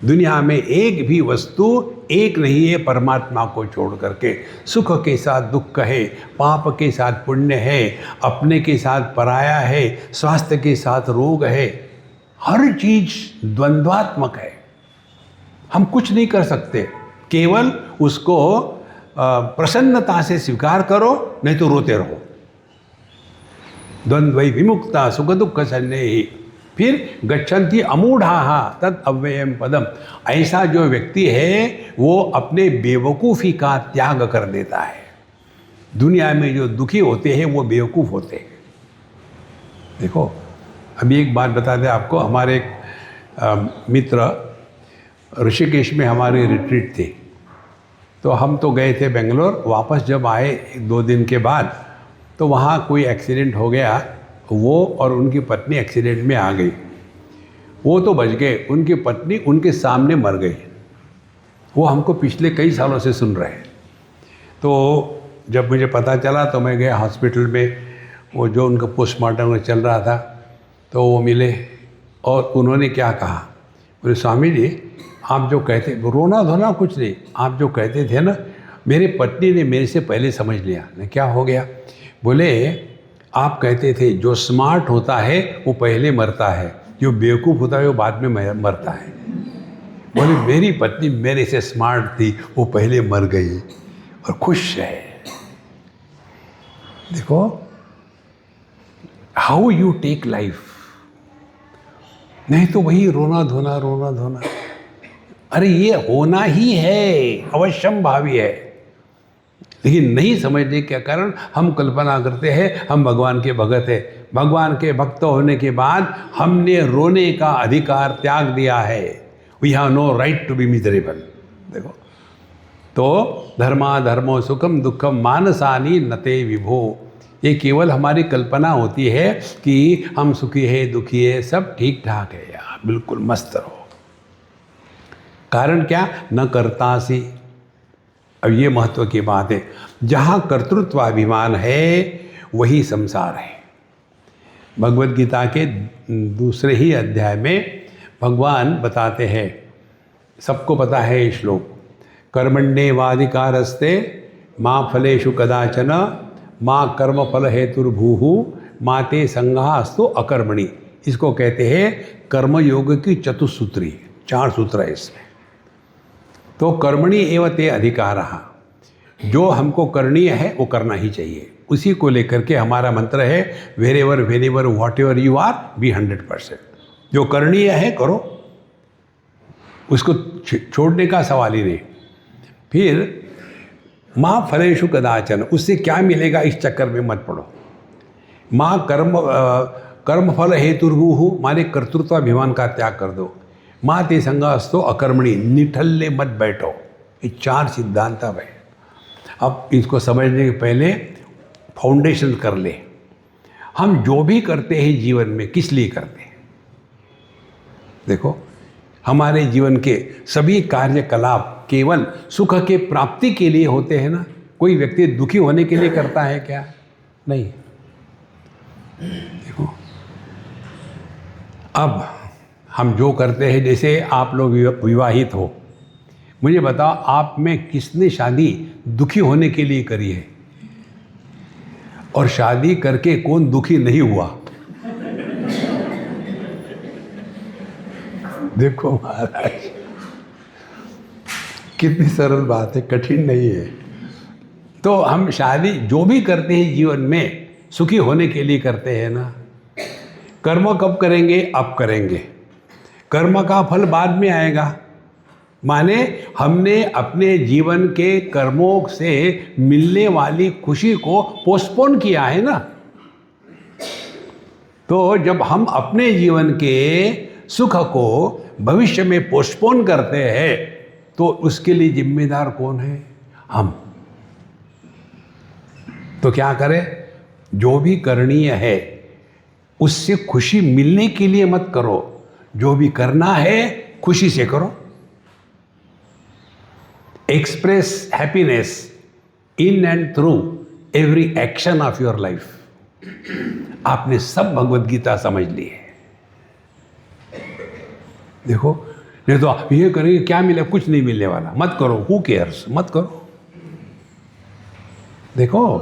दुनिया में एक भी वस्तु एक नहीं है परमात्मा को छोड़ करके। सुख के साथ दुख है, पाप के साथ पुण्य है, अपने के साथ पराया है, स्वास्थ्य के साथ रोग है, हर चीज द्वंद्वात्मक है। हम कुछ नहीं कर सकते, केवल उसको प्रसन्नता से स्वीकार करो, नहीं तो रोते रहो। द्वंद्वै विमुक्ता सुख दुख सन्नेहि। फिर गच्छन्ति अमूढ़ाः तत् अव्ययम पदम, ऐसा जो व्यक्ति है वो अपने बेवकूफ़ी का त्याग कर देता है। दुनिया में जो दुखी होते हैं वो बेवकूफ़ होते हैं। देखो, अभी एक बात बता दें आपको, हमारे एक मित्र ऋषिकेश में हमारी रिट्रीट थी, तो हम तो गए थे बेंगलोर। वापस जब आए 2 दिन के बाद, तो वहाँ कोई एक्सीडेंट हो गया। वो और उनकी पत्नी एक्सीडेंट में आ गई। वो तो बच गए, उनकी पत्नी उनके सामने मर गई। वो हमको पिछले कई सालों से सुन रहे हैं। तो जब मुझे पता चला तो मैं गया हॉस्पिटल में। वो जो उनका पोस्टमार्टम चल रहा था, तो वो मिले और उन्होंने क्या कहा, बोले स्वामी जी आप जो कहते, रोना धोना कुछ नहीं, आप जो कहते थे ना, मेरी पत्नी ने मेरे से पहले समझ लिया। ने क्या हो गया? बोले आप कहते थे जो स्मार्ट होता है वो पहले मरता है, जो बेवकूफ़ होता है वो बाद में मरता है। बोले मेरी पत्नी मेरे से स्मार्ट थी, वो पहले मर गई और खुश है। देखो हाउ यू टेक लाइफ, नहीं तो वही रोना धोना। अरे ये होना ही है, अवश्यम भावी है, लेकिन नहीं समझने के कारण हम कल्पना करते हैं हम भगवान के भगत हैं। भगवान के भक्त होने के बाद हमने रोने का अधिकार त्याग दिया है। We have no right to be miserable. देखो, तो धर्मा धर्मो सुखम दुखम मानसानी नते विभो, ये केवल हमारी कल्पना होती है कि हम सुखी है दुखी है, सब ठीक ठाक है यार, बिल्कुल मस्त रहो। कारण क्या? न करतासी। अब ये महत्व की बात है, जहाँ कर्तृत्वाभिमान है वही संसार है। भगवद गीता के 2 ही अध्याय में भगवान बताते हैं, सबको पता है ये श्लोक, कर्मण्येवाधिकारस्ते माँ फलेषु कदाचन माँ कर्म फल हेतुर्भूः माँ ते संगास्तु अकर्मणि। इसको कहते हैं कर्मयोग की चतुसूत्री, 4 सूत्र है इसमें। तो कर्मणि एव ते अधिकारः, जो हमको करणीय है वो करना ही चाहिए, उसी को लेकर के हमारा मंत्र है, wherever wherever whatever you are be 100%। जो करणीय है करो, उसको छोड़ने का सवाल ही नहीं। फिर माँ फलेषु कदाचन, उससे क्या मिलेगा इस चक्कर में मत पड़ो। माँ कर्मफल हेतुर्भुः, माने कर्तृत्वाभिमान का त्याग कर दो। माँ ते संगास्तो अकर्मणि, निठल्ले मत बैठो। ये 4 सिद्धांत है। अब इसको समझने के पहले फाउंडेशन कर ले। हम जो भी करते हैं जीवन में किस लिए करते हैं? देखो, हमारे जीवन के सभी कार्यकलाप केवल सुख के प्राप्ति के लिए होते हैं ना। कोई व्यक्ति दुखी होने के लिए करता है क्या? नहीं। देखो, अब हम जो करते हैं, जैसे आप लोग विवाहित हो, मुझे बताओ आप में किसने शादी दुखी होने के लिए करी है? और शादी करके कौन दुखी नहीं हुआ? देखो महाराज, कितनी सरल बात है, कठिन नहीं है। तो हम शादी जो भी करते हैं जीवन में सुखी होने के लिए करते हैं ना। कर्म कब करेंगे? अब करेंगे। कर्म का फल बाद में आएगा। माने हमने अपने जीवन के कर्मों से मिलने वाली खुशी को पोस्टपोन किया है ना। तो जब हम अपने जीवन के सुख को भविष्य में पोस्टपोन करते हैं तो उसके लिए जिम्मेदार कौन है? हम। तो क्या करें? जो भी करणीय है उससे खुशी मिलने के लिए मत करो, जो भी करना है खुशी से करो। Express happiness in and through every action of your life. आपने सब भगवत गीता समझ ली है। देखो, नहीं तो आप ये करेंगे क्या मिले? कुछ नहीं मिलने वाला, मत करो। Who cares? मत करो। देखो,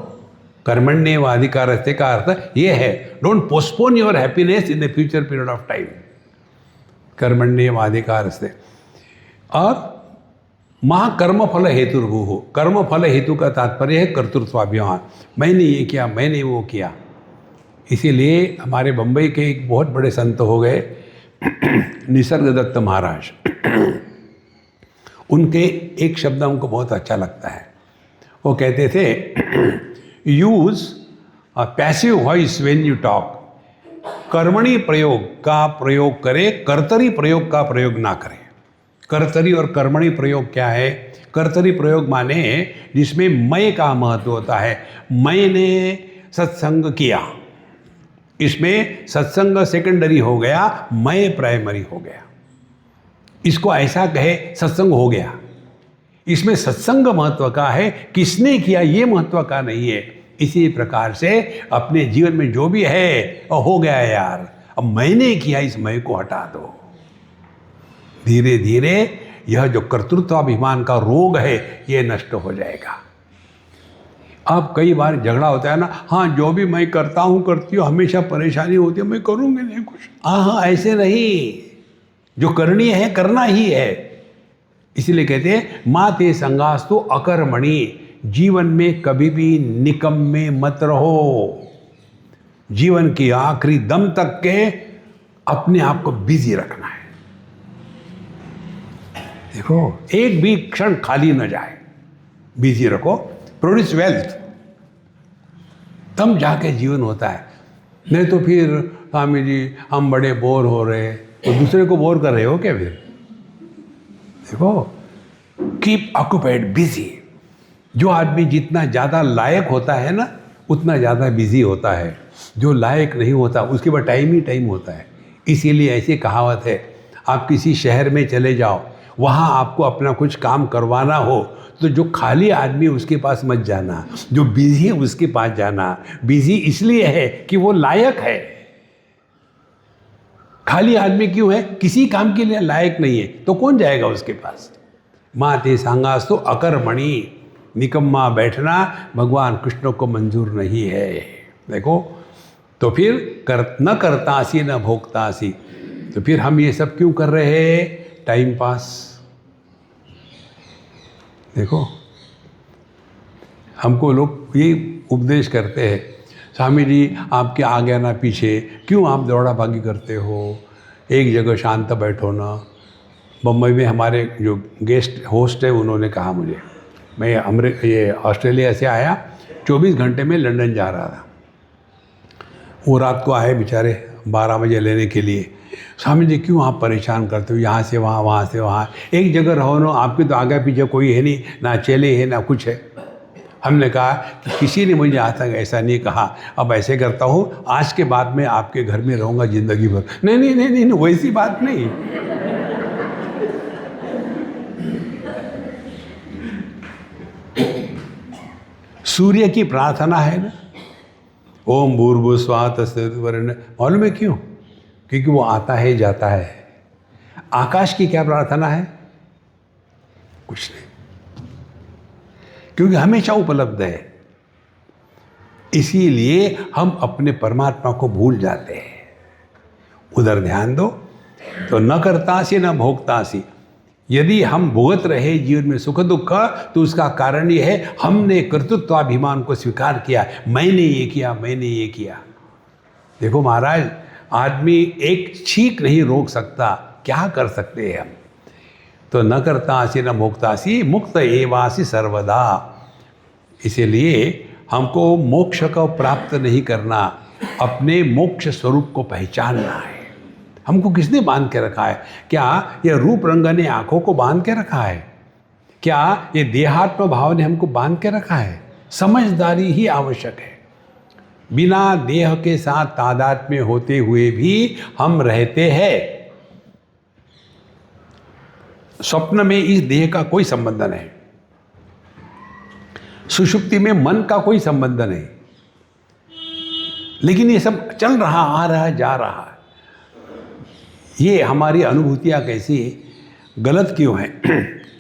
कर्मण्येवाधिकारस्ते का अर्थ ये है, don't postpone your happiness in the future period of time. कर्मण्येवाधिकारस्ते। और माँ कर्मफल हेतुर्भुः, कर्मफल हेतु का तात्पर्य है कर्तृत्वाभिमान। मैंने ये किया, मैंने वो किया। इसीलिए हमारे बम्बई के एक बहुत बड़े संत हो गए निसर्गदत्त महाराज। उनके एक शब्द हमको बहुत अच्छा लगता है। वो कहते थे, use a passive voice when you talk. कर्मणि प्रयोग का प्रयोग करे, कर्तरी प्रयोग का प्रयोग ना करें। कर्तरी और कर्मणि प्रयोग क्या है? कर्तरी प्रयोग माने जिसमें मैं का महत्व होता है। मैंने सत्संग किया, इसमें सत्संग सेकेंडरी हो गया, मैं प्राइमरी हो गया। इसको ऐसा कहे सत्संग हो गया। इसमें सत्संग महत्व का है, किसने किया ये महत्व का नहीं है। इसी प्रकार से अपने जीवन में जो भी है हो गया यार, अब मैंने किया, इस मैं को हटा दो। धीरे धीरे यह जो कर्तृत्वाभिमान का रोग है ये नष्ट हो जाएगा। अब कई बार झगड़ा होता है ना, हाँ जो भी मैं करता हूँ करती हूँ, हमेशा परेशानी होती है, मैं करूँगी नहीं कुछ। हाँ ऐसे नहीं, जो करनी है करना ही है। इसलिए कहते हैं माँ ते संगास्तु अकर्मणि। जीवन में कभी भी निकम्मे मत रहो। जीवन की आखिरी दम तक के अपने आप को बिजी रखना है। देखो, एक भी क्षण खाली न जाए, बिजी रखो। प्रोड्यूस वेल्थ, तब जाके जीवन होता है। नहीं तो फिर स्वामी जी हम बड़े बोर हो रहे, तो दूसरे को बोर कर रहे हो क्या फिर? देखो, कीप ऑक्युपाइड, बिजी। जो आदमी जितना ज़्यादा लायक होता है ना, उतना ज़्यादा बिजी होता है। जो लायक नहीं होता उसके पास टाइम ही टाइम होता है। इसीलिए ऐसी कहावत है, आप किसी शहर में चले जाओ, वहाँ आपको अपना कुछ काम करवाना हो तो जो खाली आदमी उसके पास मत जाना, जो बिजी है उसके पास जाना। बिजी इसलिए है कि वो लायक है। खाली आदमी क्यों है? किसी काम के लिए लायक नहीं है, तो कौन जाएगा उसके पास? माँ ते सांगास्तु अकर्मणि। निकम्मा बैठना भगवान कृष्ण को मंजूर नहीं है। देखो, तो फिर न करतासी न भोगतासी। तो फिर हम ये सब क्यों कर रहे हैं? Time pass. देखो, हमको लोग ये उपदेश करते हैं, स्वामी जी आपके आगे ना पीछे, क्यों आप दौड़ा भागी करते हो, एक जगह शांत बैठो ना। बम्बई में हमारे जो गेस्ट होस्ट है उन्होंने कहा मुझे, मैं ये ऑस्ट्रेलिया से आया, 24 घंटे में लंदन जा रहा था। वो रात को आए बेचारे 12 बजे लेने के लिए, स्वामी जी क्यों आप परेशान करते हो, यहाँ से वहाँ, वहाँ से वहाँ, एक जगह रहो ना, आपके तो आगे पीछे कोई है नहीं, ना चेले है ना कुछ है। हमने कहा कि किसी ने मुझे आज तक ऐसा नहीं कहा, अब ऐसे करता हूँ, आज के बाद मैं आपके घर में रहूँगा ज़िंदगी भर। नहीं नहीं नहीं नहीं, वैसी बात नहीं। सूर्य की प्रार्थना है ना, ओम भूर्भुवस्सुवः तत्सवितुर्वरेण्यं, मालूम है क्यों? क्योंकि वो आता है जाता है। आकाश की क्या प्रार्थना है? कुछ नहीं, क्योंकि हमेशा उपलब्ध है। इसीलिए हम अपने परमात्मा को भूल जाते हैं। उधर ध्यान दो तो न करतासी न भोगतासी। यदि हम भुगत रहे जीवन में सुख दुख, तो उसका कारण ये है हमने कर्तृत्वाभिमान को स्वीकार किया, मैंने ये किया, मैंने ये किया। देखो महाराज, आदमी एक छींक नहीं रोक सकता, क्या कर सकते हैं हम? तो न करतासी न भोक्तासी मुक्त एवासी सर्वदा। इसीलिए हमको मोक्ष को प्राप्त नहीं करना, अपने मोक्ष स्वरूप को पहचानना है। हमको किसने बांध के रखा है? क्या यह रूप रंग ने आंखों को बांध के रखा है? क्या ये देहात्म भाव ने हमको बांध के रखा है? समझदारी ही आवश्यक है। बिना देह के साथ तादात्म्य होते हुए भी हम रहते हैं। स्वप्न में इस देह का कोई संबंध नहीं, सुषुप्ति में मन का कोई संबंध नहीं, लेकिन ये सब चल रहा, आ रहा, जा रहा है। ये हमारी अनुभूतियाँ कैसी गलत क्यों हैं?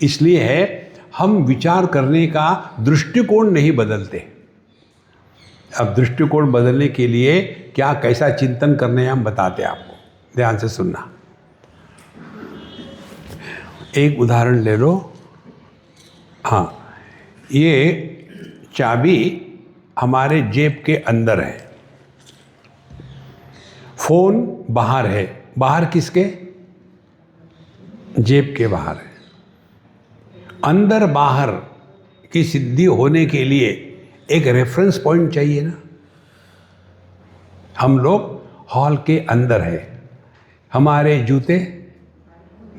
इसलिए है हम विचार करने का दृष्टिकोण नहीं बदलते। अब दृष्टिकोण बदलने के लिए क्या कैसा चिंतन करने हम बताते हैं आपको, ध्यान से सुनना। एक उदाहरण ले लो। हाँ, ये चाबी हमारे जेब के अंदर है, फोन बाहर है। बाहर किसके? जेब के बाहर है। अंदर बाहर की सिद्धि होने के लिए एक रेफरेंस पॉइंट चाहिए ना। हम लोग हॉल के अंदर है, हमारे जूते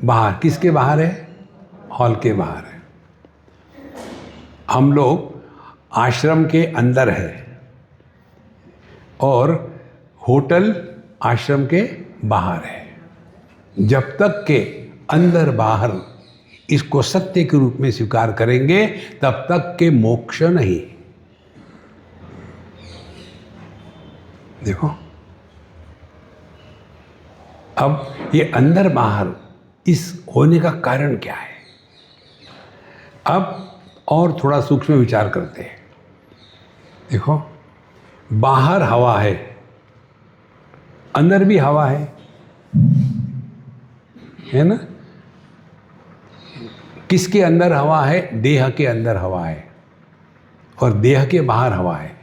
बाहर, किसके बाहर है? हॉल के बाहर है। हम लोग आश्रम के अंदर है और होटल आश्रम के बाहर है। जब तक के अंदर बाहर इसको सत्य के रूप में स्वीकार करेंगे, तब तक के मोक्ष नहीं। देखो, अब ये अंदर बाहर इस होने का कारण क्या है? अब और थोड़ा सूक्ष्म विचार करते हैं। देखो, बाहर हवा है, अंदर भी हवा है ना? किसके अंदर हवा है? देह के अंदर हवा है और देह के बाहर हवा है।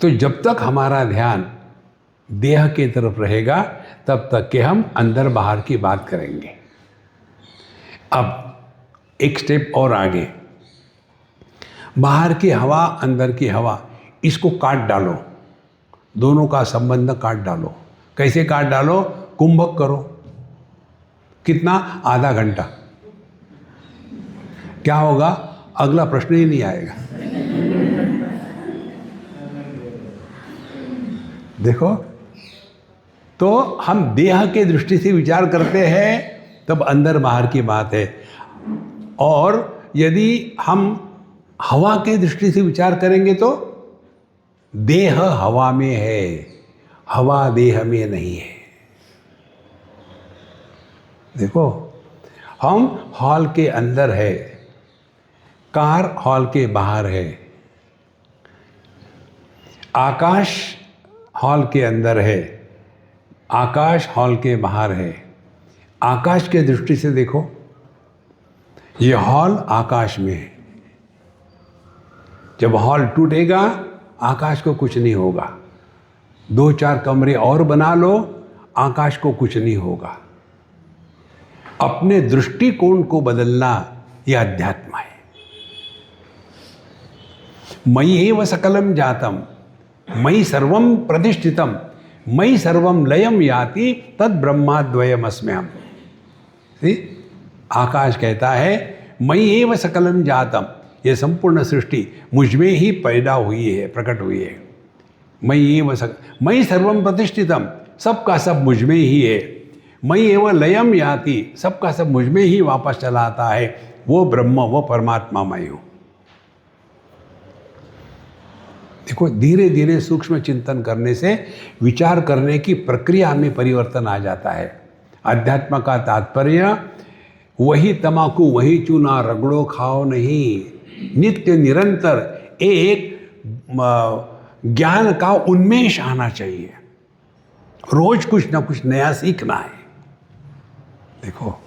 तो जब तक हमारा ध्यान देह की तरफ रहेगा, तब तक के हम अंदर बाहर की बात करेंगे। अब एक स्टेप और आगे, बाहर की हवा, अंदर की हवा, इसको काट डालो, दोनों का संबंध काट डालो। कैसे काट डालो? कुंभक करो। कितना? आधा घंटा। क्या होगा? अगला प्रश्न ही नहीं आएगा। देखो, तो हम देह के दृष्टि से विचार करते हैं, तब अंदर बाहर की बात है। और यदि हम हवा के दृष्टि से विचार करेंगे तो देह हवा में है, हवा देह में नहीं है। देखो, हम हॉल के अंदर है, कार हॉल के बाहर है, आकाश हॉल के अंदर है, आकाश हॉल के बाहर है। आकाश के दृष्टि से देखो, ये हॉल आकाश में है, जब हॉल टूटेगा आकाश को कुछ नहीं होगा। 2-4 कमरे और बना लो, आकाश को कुछ नहीं होगा। अपने दृष्टिकोण को बदलना यह अध्यात्म है। मयि एव सकलम जातम, मयि सर्वम प्रतिष्ठितम, मयि सर्वम लयम याति तद ब्रह्माद्वयमस्म्यहम्। आकाश कहता है मयि एव सकलम जातम, ये संपूर्ण सृष्टि मुझ में ही पैदा हुई है, प्रकट हुई है। मयि सर्वम प्रतिष्ठितम, सबका सब मुझ में ही है। मयि एव लयम याति, सबका सब मुझ में ही वापस चला आता है। वो ब्रह्म, वो परमात्मा मैं हूं। देखो, धीरे धीरे सूक्ष्म चिंतन करने से विचार करने की प्रक्रिया में परिवर्तन आ जाता है। अध्यात्म का तात्पर्य वही तमाकू वही चूना रगड़ो खाओ नहीं, नित्य निरंतर एक ज्ञान का उन्मेष आना चाहिए। रोज कुछ ना कुछ नया सीखना है। देखो,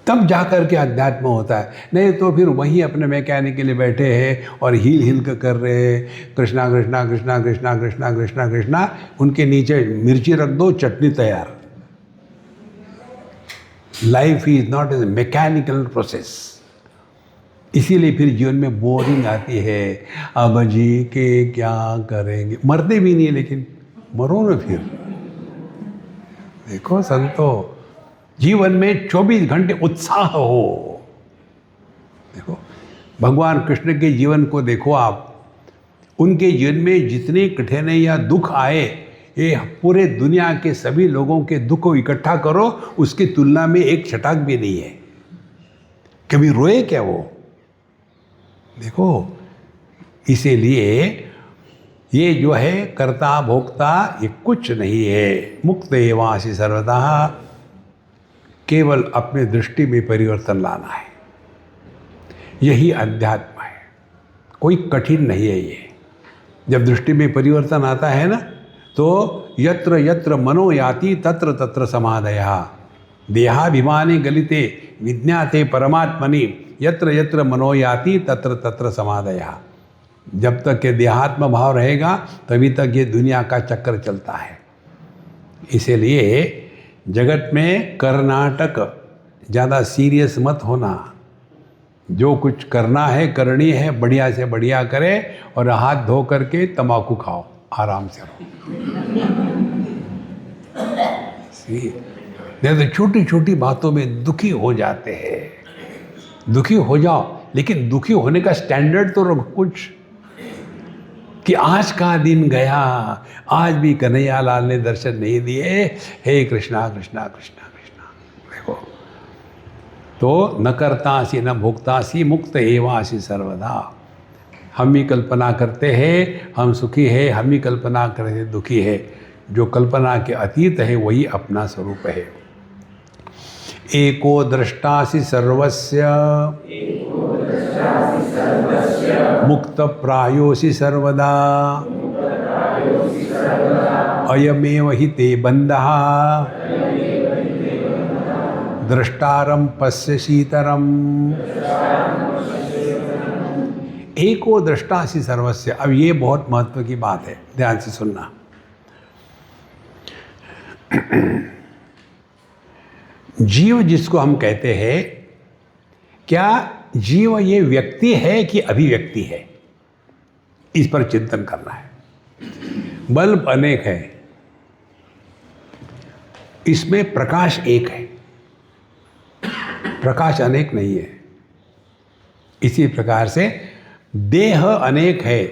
तब जाकर के अध्यात्म होता है। नहीं तो फिर वही अपने मैकेनिक के लिए बैठे हैं और हिल कर रहे हैं, कृष्णा कृष्णा कृष्णा कृष्णा कृष्णा कृष्णा कृष्णा। उनके नीचे मिर्ची रख दो, चटनी तैयार। Life is not a mechanical process. इसीलिए फिर जीवन में बोरिंग आती है। अब जी के क्या करेंगे, मरते भी नहीं, लेकिन मरो ना फिर। देखो संतो, जीवन में 24 घंटे उत्साह हो। देखो, भगवान कृष्ण के जीवन को देखो आप। उनके जीवन में जितने कठिनाई या दुख आए, ये पूरे दुनिया के सभी लोगों के दुख को इकट्ठा करो, उसकी तुलना में एक छटाक भी नहीं है। कभी रोए क्या वो? देखो, इसीलिए ये जो है कर्ता भोक्ता ये कुछ नहीं है। मुक्त एवासि सर्वदा, केवल अपने दृष्टि में परिवर्तन लाना है। यही अध्यात्म है, कोई कठिन नहीं है ये। जब दृष्टि में परिवर्तन आता है ना, तो यत्र यत्र मनो याति तत्र तत्र समाधयः, देहाभिमाने गलिते विज्ञाते परमात्मनि, यत्र यत्र मनो याति तत्र तत्र समाधयः। जब तक ये देहात्म भाव रहेगा तभी तक ये दुनिया का चक्कर चलता है। इसीलिए जगत में कर्नाटक ज़्यादा सीरियस मत होना। जो कुछ करना है, करनी है, बढ़िया से बढ़िया करे और हाथ धो करके तम्बाकू खाओ, आराम से रहो। नहीं तो छोटी छोटी बातों में दुखी हो जाते हैं। दुखी हो जाओ, लेकिन दुखी होने का स्टैंडर्ड तो रखो कुछ, कि आज का दिन गया, आज भी कन्हैया लाल ने दर्शन नहीं दिए, हे कृष्णा कृष्णा कृष्णा कृष्णा। देखो, तो न करतासी न भोक्तासी, मुक्त एवासी सर्वदा। हम ही कल्पना करते हैं हम सुखी है, हम ही कल्पना करते दुखी है। जो कल्पना के अतीत है वही अपना स्वरूप है। एको दृष्टासि सर्वस्य, मुक्त प्रायोसि सर्वदा, अयमेव हि ते बन्धः, द्रष्टारं पश्यसीतरम्। एको दृष्टासि सर्वस्य। अब ये बहुत महत्व की बात है, ध्यान से सुनना। जीव जिसको हम कहते हैं, क्या जीव ये व्यक्ति है कि अभिव्यक्ति है? इस पर चिंतन करना है। बल्ब अनेक है, इसमें प्रकाश एक है, प्रकाश अनेक नहीं है। इसी प्रकार से देह अनेक है,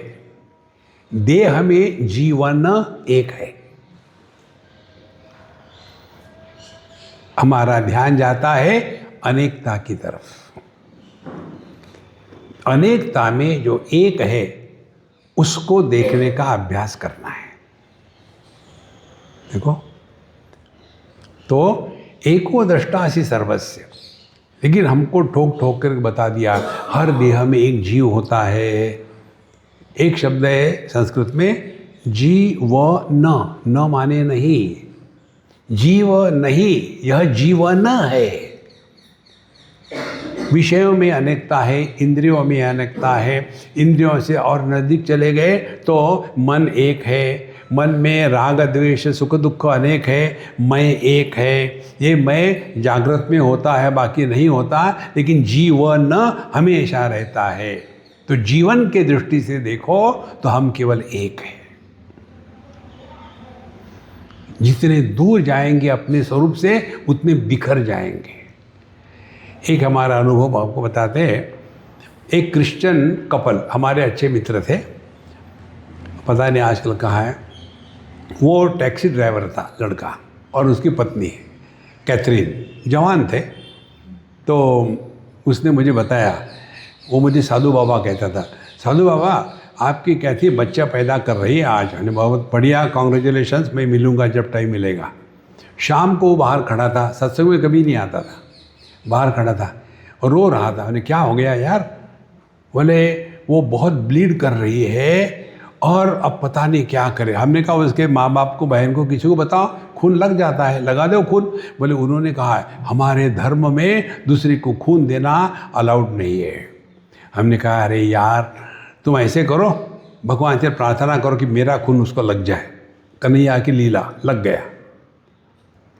देह में जीवन एक है। हमारा ध्यान जाता है अनेकता की तरफ। अनेकता में जो एक है उसको देखने का अभ्यास करना है। देखो, तो एको दृष्टासि सर्वस्य। लेकिन हमको ठोक ठोक कर बता दिया हर देह में एक जीव होता है। एक शब्द है संस्कृत में जीव न माने नहीं, जीव नहीं, यह जीवन है। विषयों में अनेकता है, इंद्रियों में अनेकता है। इंद्रियों से और नज़दीक चले गए तो मन एक है, मन में राग द्वेष सुख दुख अनेक है, मैं एक है। ये मैं जागृत में होता है, बाकी नहीं होता, लेकिन जीवन हमेशा रहता है। तो जीवन के दृष्टि से देखो तो हम केवल एक है। जितने दूर जाएंगे अपने स्वरूप से उतने बिखर जाएंगे। एक हमारा अनुभव आपको बताते हैं। एक क्रिश्चियन कपल हमारे अच्छे मित्र थे, पता नहीं आजकल कहाँ है। वो टैक्सी ड्राइवर था लड़का, और उसकी पत्नी कैथरीन, जवान थे। तो उसने मुझे बताया, वो मुझे साधु बाबा कहता था, साधु बाबा आपकी कैथी बच्चा पैदा कर रही है आज, मैंने बहुत बढ़िया, कॉन्ग्रेचुलेशंस, मैं मिलूँगा जब टाइम मिलेगा। शाम को वो बाहर खड़ा था, सत्संग में कभी नहीं आता था, बाहर खड़ा था और रो रहा था। मैंने क्या हो गया यार? बोले वो बहुत ब्लीड कर रही है और अब पता नहीं क्या करे। हमने कहा उसके माँ बाप को, बहन को, किसी को बताओ, खून लग जाता है, लगा दो खून। बोले उन्होंने कहा है हमारे धर्म में दूसरे को खून देना अलाउड नहीं है। हमने कहा अरे यार तुम ऐसे करो, भगवान से प्रार्थना करो कि मेरा खून उसको लग जाए। कन्हैया की लीला, लग गया।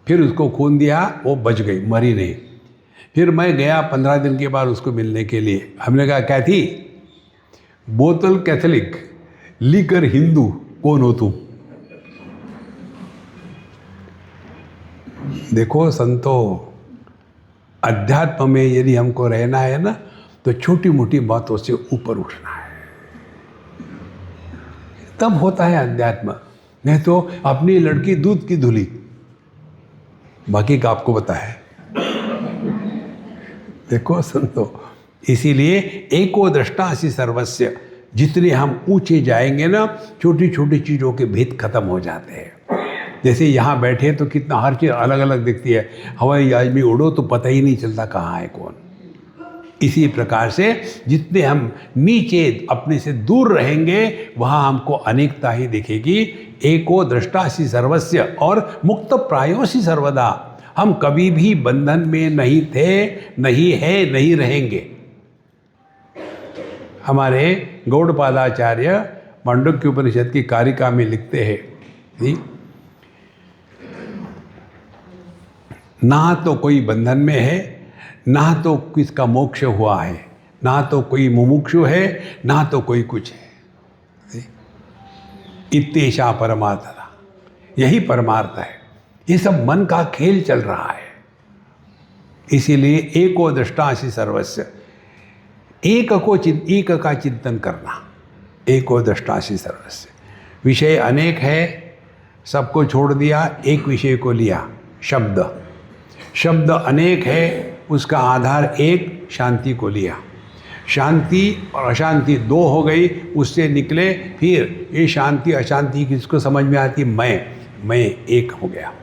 फिर उसको खून दिया, वो बच गई, मरी नहीं। फिर मैं गया 15 दिन के बाद उसको मिलने के लिए। हमने कहा क्या थी, बोतल कैथोलिक, लीकर हिंदू, कौन हो तुम? देखो संतो, अध्यात्म में यदि हमको रहना है ना, तो छोटी मोटी बातों से ऊपर उठना है, तब होता है अध्यात्म। नहीं तो अपनी लड़की दूध की धुली, बाकी का आपको पता है। देखो संतो, इसीलिए एको दृष्टासि सर्वस्य। जितने हम ऊंचे जाएंगे ना, छोटी छोटी चीज़ों के भेद खत्म हो जाते हैं। जैसे यहाँ बैठे तो कितना हर चीज़ अलग अलग दिखती है, हवाई जहाज में उड़ो तो पता ही नहीं चलता कहाँ है कौन। इसी प्रकार से जितने हम नीचे अपने से दूर रहेंगे, वहाँ हमको अनेकता ही दिखेगी। एको दृष्टासि सर्वस्य और मुक्त प्रायोसि सर्वदा। हम कभी भी बंधन में नहीं थे, नहीं है, नहीं रहेंगे। हमारे गौड़पादाचार्य मांडुक्य उपनिषद की कारिका में लिखते हैं, ना तो कोई बंधन में है, ना तो किसका मोक्ष हुआ है, ना तो कोई मुमुक्षु है, ना तो कोई कुछ है। इत्येषा परमार्था, यही परमार्थ है। ये सब मन का खेल चल रहा है। इसीलिए एको दृष्टासि सर्वस्य, एक का चिंतन करना। एको दृष्टासि सर्वस्य, विषय अनेक है, सबको छोड़ दिया, एक विषय को लिया, शब्द। शब्द अनेक है, उसका आधार एक, शांति को लिया। शांति और अशांति दो हो गई, उससे निकले। फिर ये शांति अशांति किसको समझ में आती? मैं एक हो गया।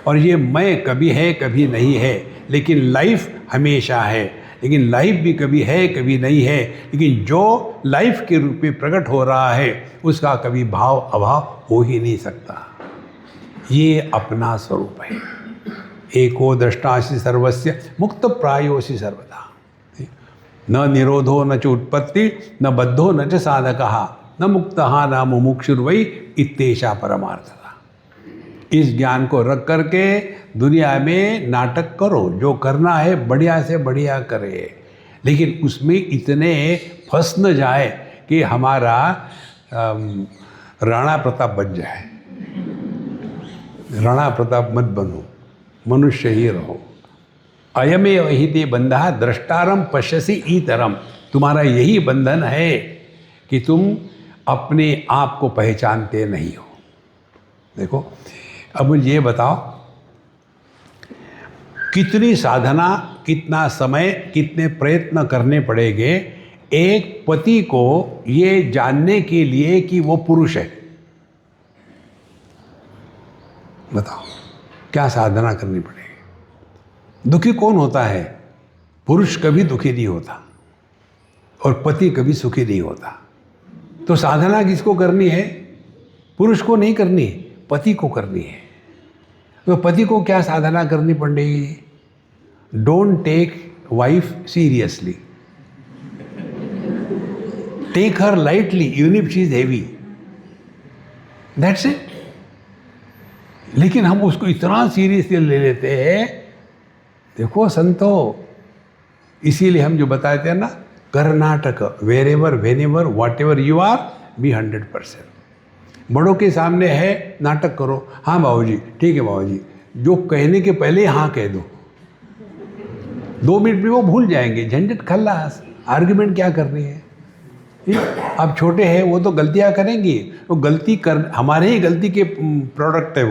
और ये मैं कभी है कभी नहीं है, लेकिन लाइफ हमेशा है। लेकिन लाइफ भी कभी है कभी नहीं है, लेकिन जो लाइफ के रूप में प्रकट हो रहा है उसका कभी भाव अभाव हो ही नहीं सकता। ये अपना स्वरूप है। एको दृष्टासि सर्वस्य मुक्त प्रायोसि सर्वदा। न निरोधो न च उत्पत्ति, न बद्धो न च साधकः, न मुक्तः न मुमुक्षुर्वै इत्येषा परमार्थता। इस ज्ञान को रख करके दुनिया में नाटक करो, जो करना है बढ़िया से बढ़िया करे, लेकिन उसमें इतने फंस न जाए कि हमारा राणा प्रताप बन जाए। राणा प्रताप मत बनो, मनुष्य ही रहो। अयमेव हि ते बंधः द्रष्टारम पश्यसि इतरम। तुम्हारा यही बंधन है कि तुम अपने आप को पहचानते नहीं हो। देखो, अब मुझे ये बताओ, कितनी साधना, कितना समय, कितने प्रयत्न करने पड़ेंगे एक पति को ये जानने के लिए कि वो पुरुष है? बताओ, क्या साधना करनी पड़ेगी? दुखी कौन होता है? पुरुष कभी दुखी नहीं होता और पति कभी सुखी नहीं होता। तो साधना किसको करनी है? पुरुष को नहीं करनी, पति को करनी है। तो पति को क्या साधना करनी पड़ेगी? Don't take wife seriously. Take her lightly, even if she is heavy. That's it. लेकिन हम उसको इतना सीरियसली ले लेते हैं। देखो संतो, इसीलिए हम जो बताए थे ना, Karnataka, wherever, whenever, whatever you are, be 100%। बड़ों के सामने है नाटक करो, हाँ बाबूजी ठीक है बाबूजी, जो कहने के पहले हाँ कह दो, 2 मिनट में वो भूल जाएंगे, झंझट खल्लास, आर्ग्यूमेंट क्या कर रही है। अब छोटे हैं वो तो गलतियां करेंगी, वो गलती कर, हमारे ही गलती के प्रोडक्ट है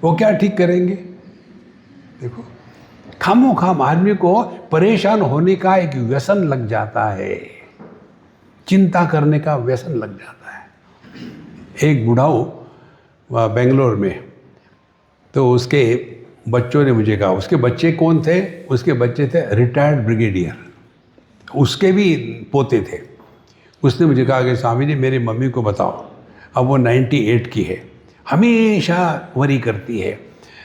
वो क्या ठीक करेंगे। देखो खामोखाम आदमी को परेशान होने का एक व्यसन लग जाता है, चिंता करने का व्यसन लग जाता है। एक बुढ़ाऊ बेंगलोर में, तो उसके बच्चों ने मुझे कहा, उसके बच्चे कौन थे, उसके बच्चे थे रिटायर्ड ब्रिगेडियर, उसके भी पोते थे। उसने मुझे कहा कि स्वामी जी मेरी मम्मी को बताओ, अब वो 98 की है, हमेशा वरी करती है,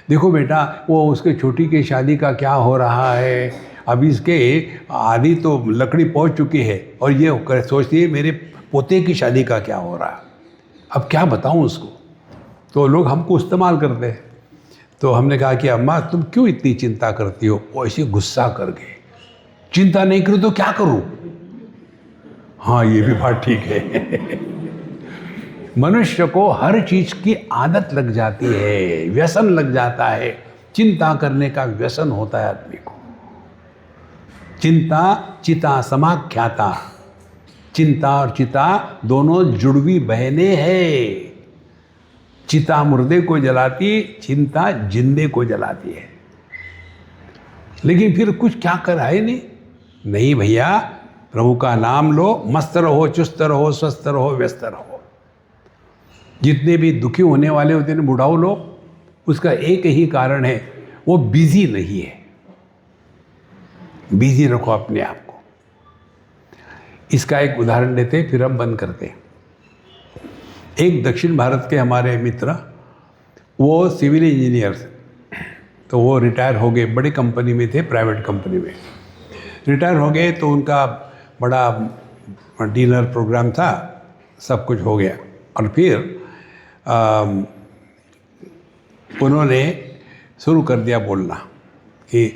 देखो बेटा वो उसके छोटी की शादी का क्या हो रहा है, अब इसके आधी तो लकड़ी पहुंच चुकी है और ये सोचती है मेरे पोते की शादी का क्या हो रहा है, अब क्या बताऊं उसको। तो लोग हमको इस्तेमाल करते हैं। तो हमने कहा कि अम्मा तुम क्यों इतनी चिंता करती हो, वो ऐसे गुस्सा करके, चिंता नहीं करूँ तो क्या करूँ। हाँ ये भी बात ठीक है। मनुष्य को हर चीज की आदत लग जाती है, व्यसन लग जाता है, चिंता करने का व्यसन होता है आदमी को। चिंता चिता समाख्याता, चिंता और चिता दोनों जुड़वी बहनें हैं। चिता मुर्दे को जलाती, चिंता जिंदे को जलाती है। लेकिन फिर कुछ क्या कर है नहीं भैया, प्रभु का नाम लो, मस्त रहो, चुस्त रहो, स्वस्थ रहो, व्यस्त रहो। जितने भी दुखी होने वाले होते हैं बुढ़ाऊ लोग, उसका एक ही कारण है, वो बिजी नहीं है। बिजी रखो अपने आप को। इसका एक उदाहरण देते फिर हम बंद करते। एक दक्षिण भारत के हमारे मित्र, वो सिविल इंजीनियर थे, तो वो रिटायर हो गए, बड़ी कंपनी में थे, प्राइवेट कंपनी में रिटायर हो गए। तो उनका बड़ा डिनर प्रोग्राम था, सब कुछ हो गया और फिर उन्होंने शुरू कर दिया बोलना कि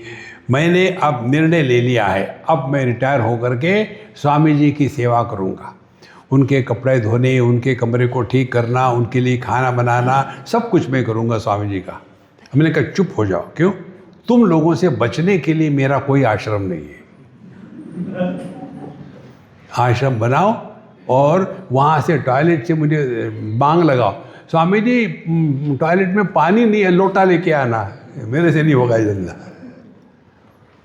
मैंने अब निर्णय ले लिया है, अब मैं रिटायर होकर के स्वामी जी की सेवा करूंगा। उनके कपड़े धोने, उनके कमरे को ठीक करना, उनके लिए खाना बनाना, सब कुछ मैं करूंगा स्वामी जी का। हमने कहा चुप हो जाओ, क्यों? तुम लोगों से बचने के लिए मेरा कोई आश्रम नहीं है। आश्रम बनाओ और वहाँ से टॉयलेट से मुझे बांग लगाओ, स्वामी जी टॉयलेट में पानी नहीं है, लोटा लेके आना, मेरे से नहीं होगा ये धंधा।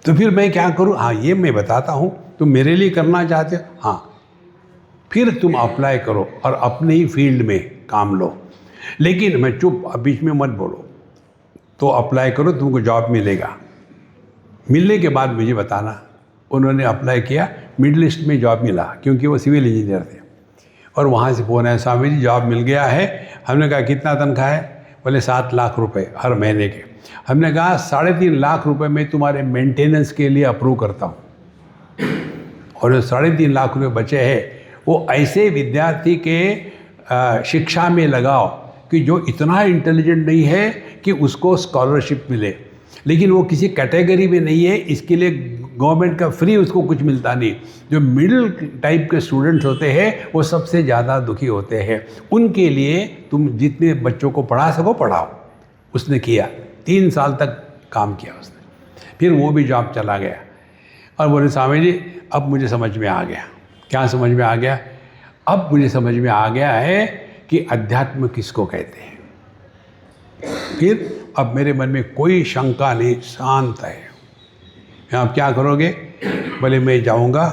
तो फिर मैं क्या करूँ? हाँ ये मैं बताता हूँ, तुम मेरे लिए करना चाहते हो, हाँ फिर तुम अप्लाई करो और अपने ही फील्ड में काम लो, लेकिन मैं चुप, अब बीच में मत बोलो। तो अप्लाई करो, तुमको जॉब मिलेगा, मिलने के बाद मुझे बताना। उन्होंने अप्लाई किया, मिडिल ईस्ट में जॉब मिला, क्योंकि वो सिविल इंजीनियर थे। और वहाँ से फ़ोन आया, स्वामी जी जॉब मिल गया है। हमने कहा कितना तनख्वाह है? बोले 7 लाख रुपए हर महीने के। हमने कहा 3.5 लाख रुपए मैं तुम्हारे मेंटेनेंस के लिए अप्रूव करता हूँ, और जो 3.5 लाख रुपए बचे हैं वो ऐसे विद्यार्थी के शिक्षा में लगाओ कि जो इतना इंटेलिजेंट नहीं है कि उसको स्कॉलरशिप मिले, लेकिन वो किसी कैटेगरी में नहीं है, इसके लिए गवर्नमेंट का फ्री उसको कुछ मिलता नहीं। जो मिडिल टाइप के स्टूडेंट्स होते हैं वो सबसे ज़्यादा दुखी होते हैं, उनके लिए तुम जितने बच्चों को पढ़ा सको पढ़ाओ। उसने किया, 3 साल तक काम किया उसने, फिर वो भी जॉब चला गया। और बोले स्वामी जी अब मुझे समझ में आ गया। क्या समझ में आ गया? अब मुझे समझ में आ गया है कि अध्यात्म किसको कहते हैं। फिर अब मेरे मन में कोई शंका नहीं, शांत है। आप क्या करोगे? बोले मैं जाऊंगा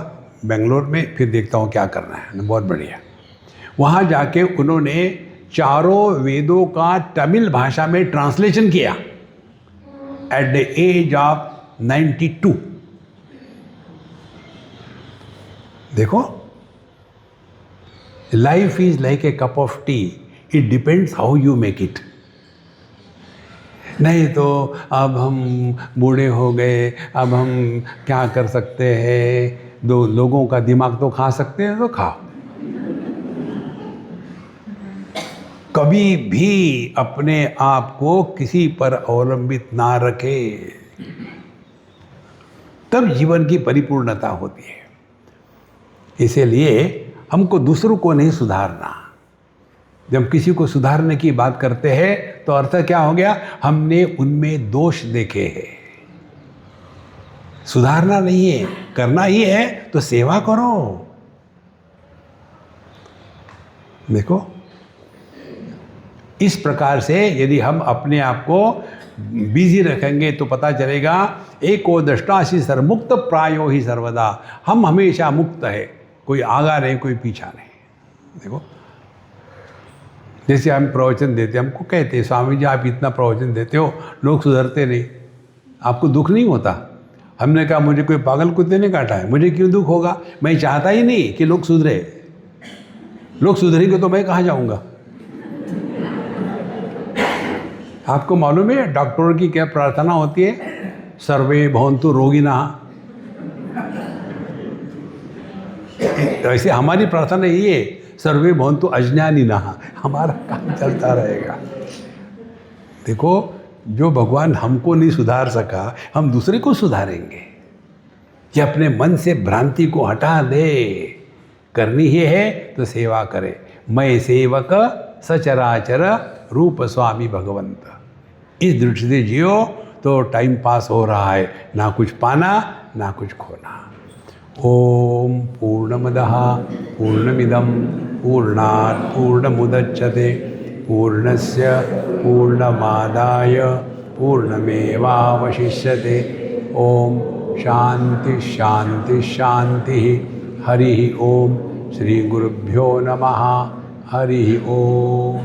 बेंगलोर में, फिर देखता हूँ क्या करना है। बहुत बढ़िया। वहाँ जाके उन्होंने चारों वेदों का तमिल भाषा में ट्रांसलेशन किया एट द एज ऑफ 92। देखो, life is like a cup of tea, it depends how you make it. नहीं तो अब हम बूढ़े हो गए, अब हम क्या कर सकते हैं, दो लोगों का दिमाग तो खा सकते हैं तो खाओ। कभी भी अपने आप को किसी पर अवलंबित ना रखे, तब जीवन की परिपूर्णता होती है। इसीलिए हमको दूसरों को नहीं सुधारना। जब किसी को सुधारने की बात करते हैं तो अर्थ क्या हो गया, हमने उनमें दोष देखे हैं। सुधारना नहीं है, करना ही है तो सेवा करो। देखो, इस प्रकार से यदि हम अपने आप को बिजी रखेंगे तो पता चलेगा एको दृष्टासी सर्वमुक्त प्रायो ही सर्वदा। हम हमेशा मुक्त है, कोई आगा नहीं, कोई पीछा नहीं। देखो, जैसे हम प्रवचन देते, हमको कहते हैं स्वामी जी आप इतना प्रवचन देते हो, लोग सुधरते नहीं, आपको दुख नहीं होता? हमने कहा मुझे कोई पागल कुत्ते ने काटा है, मुझे क्यों दुख होगा? मैं चाहता ही नहीं कि लोग सुधरे। लोग सुधरेंगे तो मैं कहाँ जाऊँगा? आपको मालूम है डॉक्टरों की क्या प्रार्थना होती है? सर्वे भवन्तु रोगिणः। वैसे हमारी प्रार्थना यही है, सर्वे भवन्तु अज्ञानिनः। हमारा काम चलता रहेगा। देखो, जो भगवान हमको नहीं सुधार सका, हम दूसरे को सुधारेंगे। कि अपने मन से भ्रांति को हटा दे। करनी ही है तो सेवा करे। मैं सेवक सचराचर रूप स्वामी भगवंत। इस दृष्टि से जियो तो टाइम पास हो रहा है, ना कुछ पाना ना कुछ खोना। ओम पूर्णमदः पूर्णमिदं पूर्णात् पूर्णमुदच्यते पूर्णस्य पूर्णमादाय पूर्णमेवावशिष्यते। ओम शांति शांति शांति। हरि ओम। श्री गुरुभ्यो नमः। हरि ओम।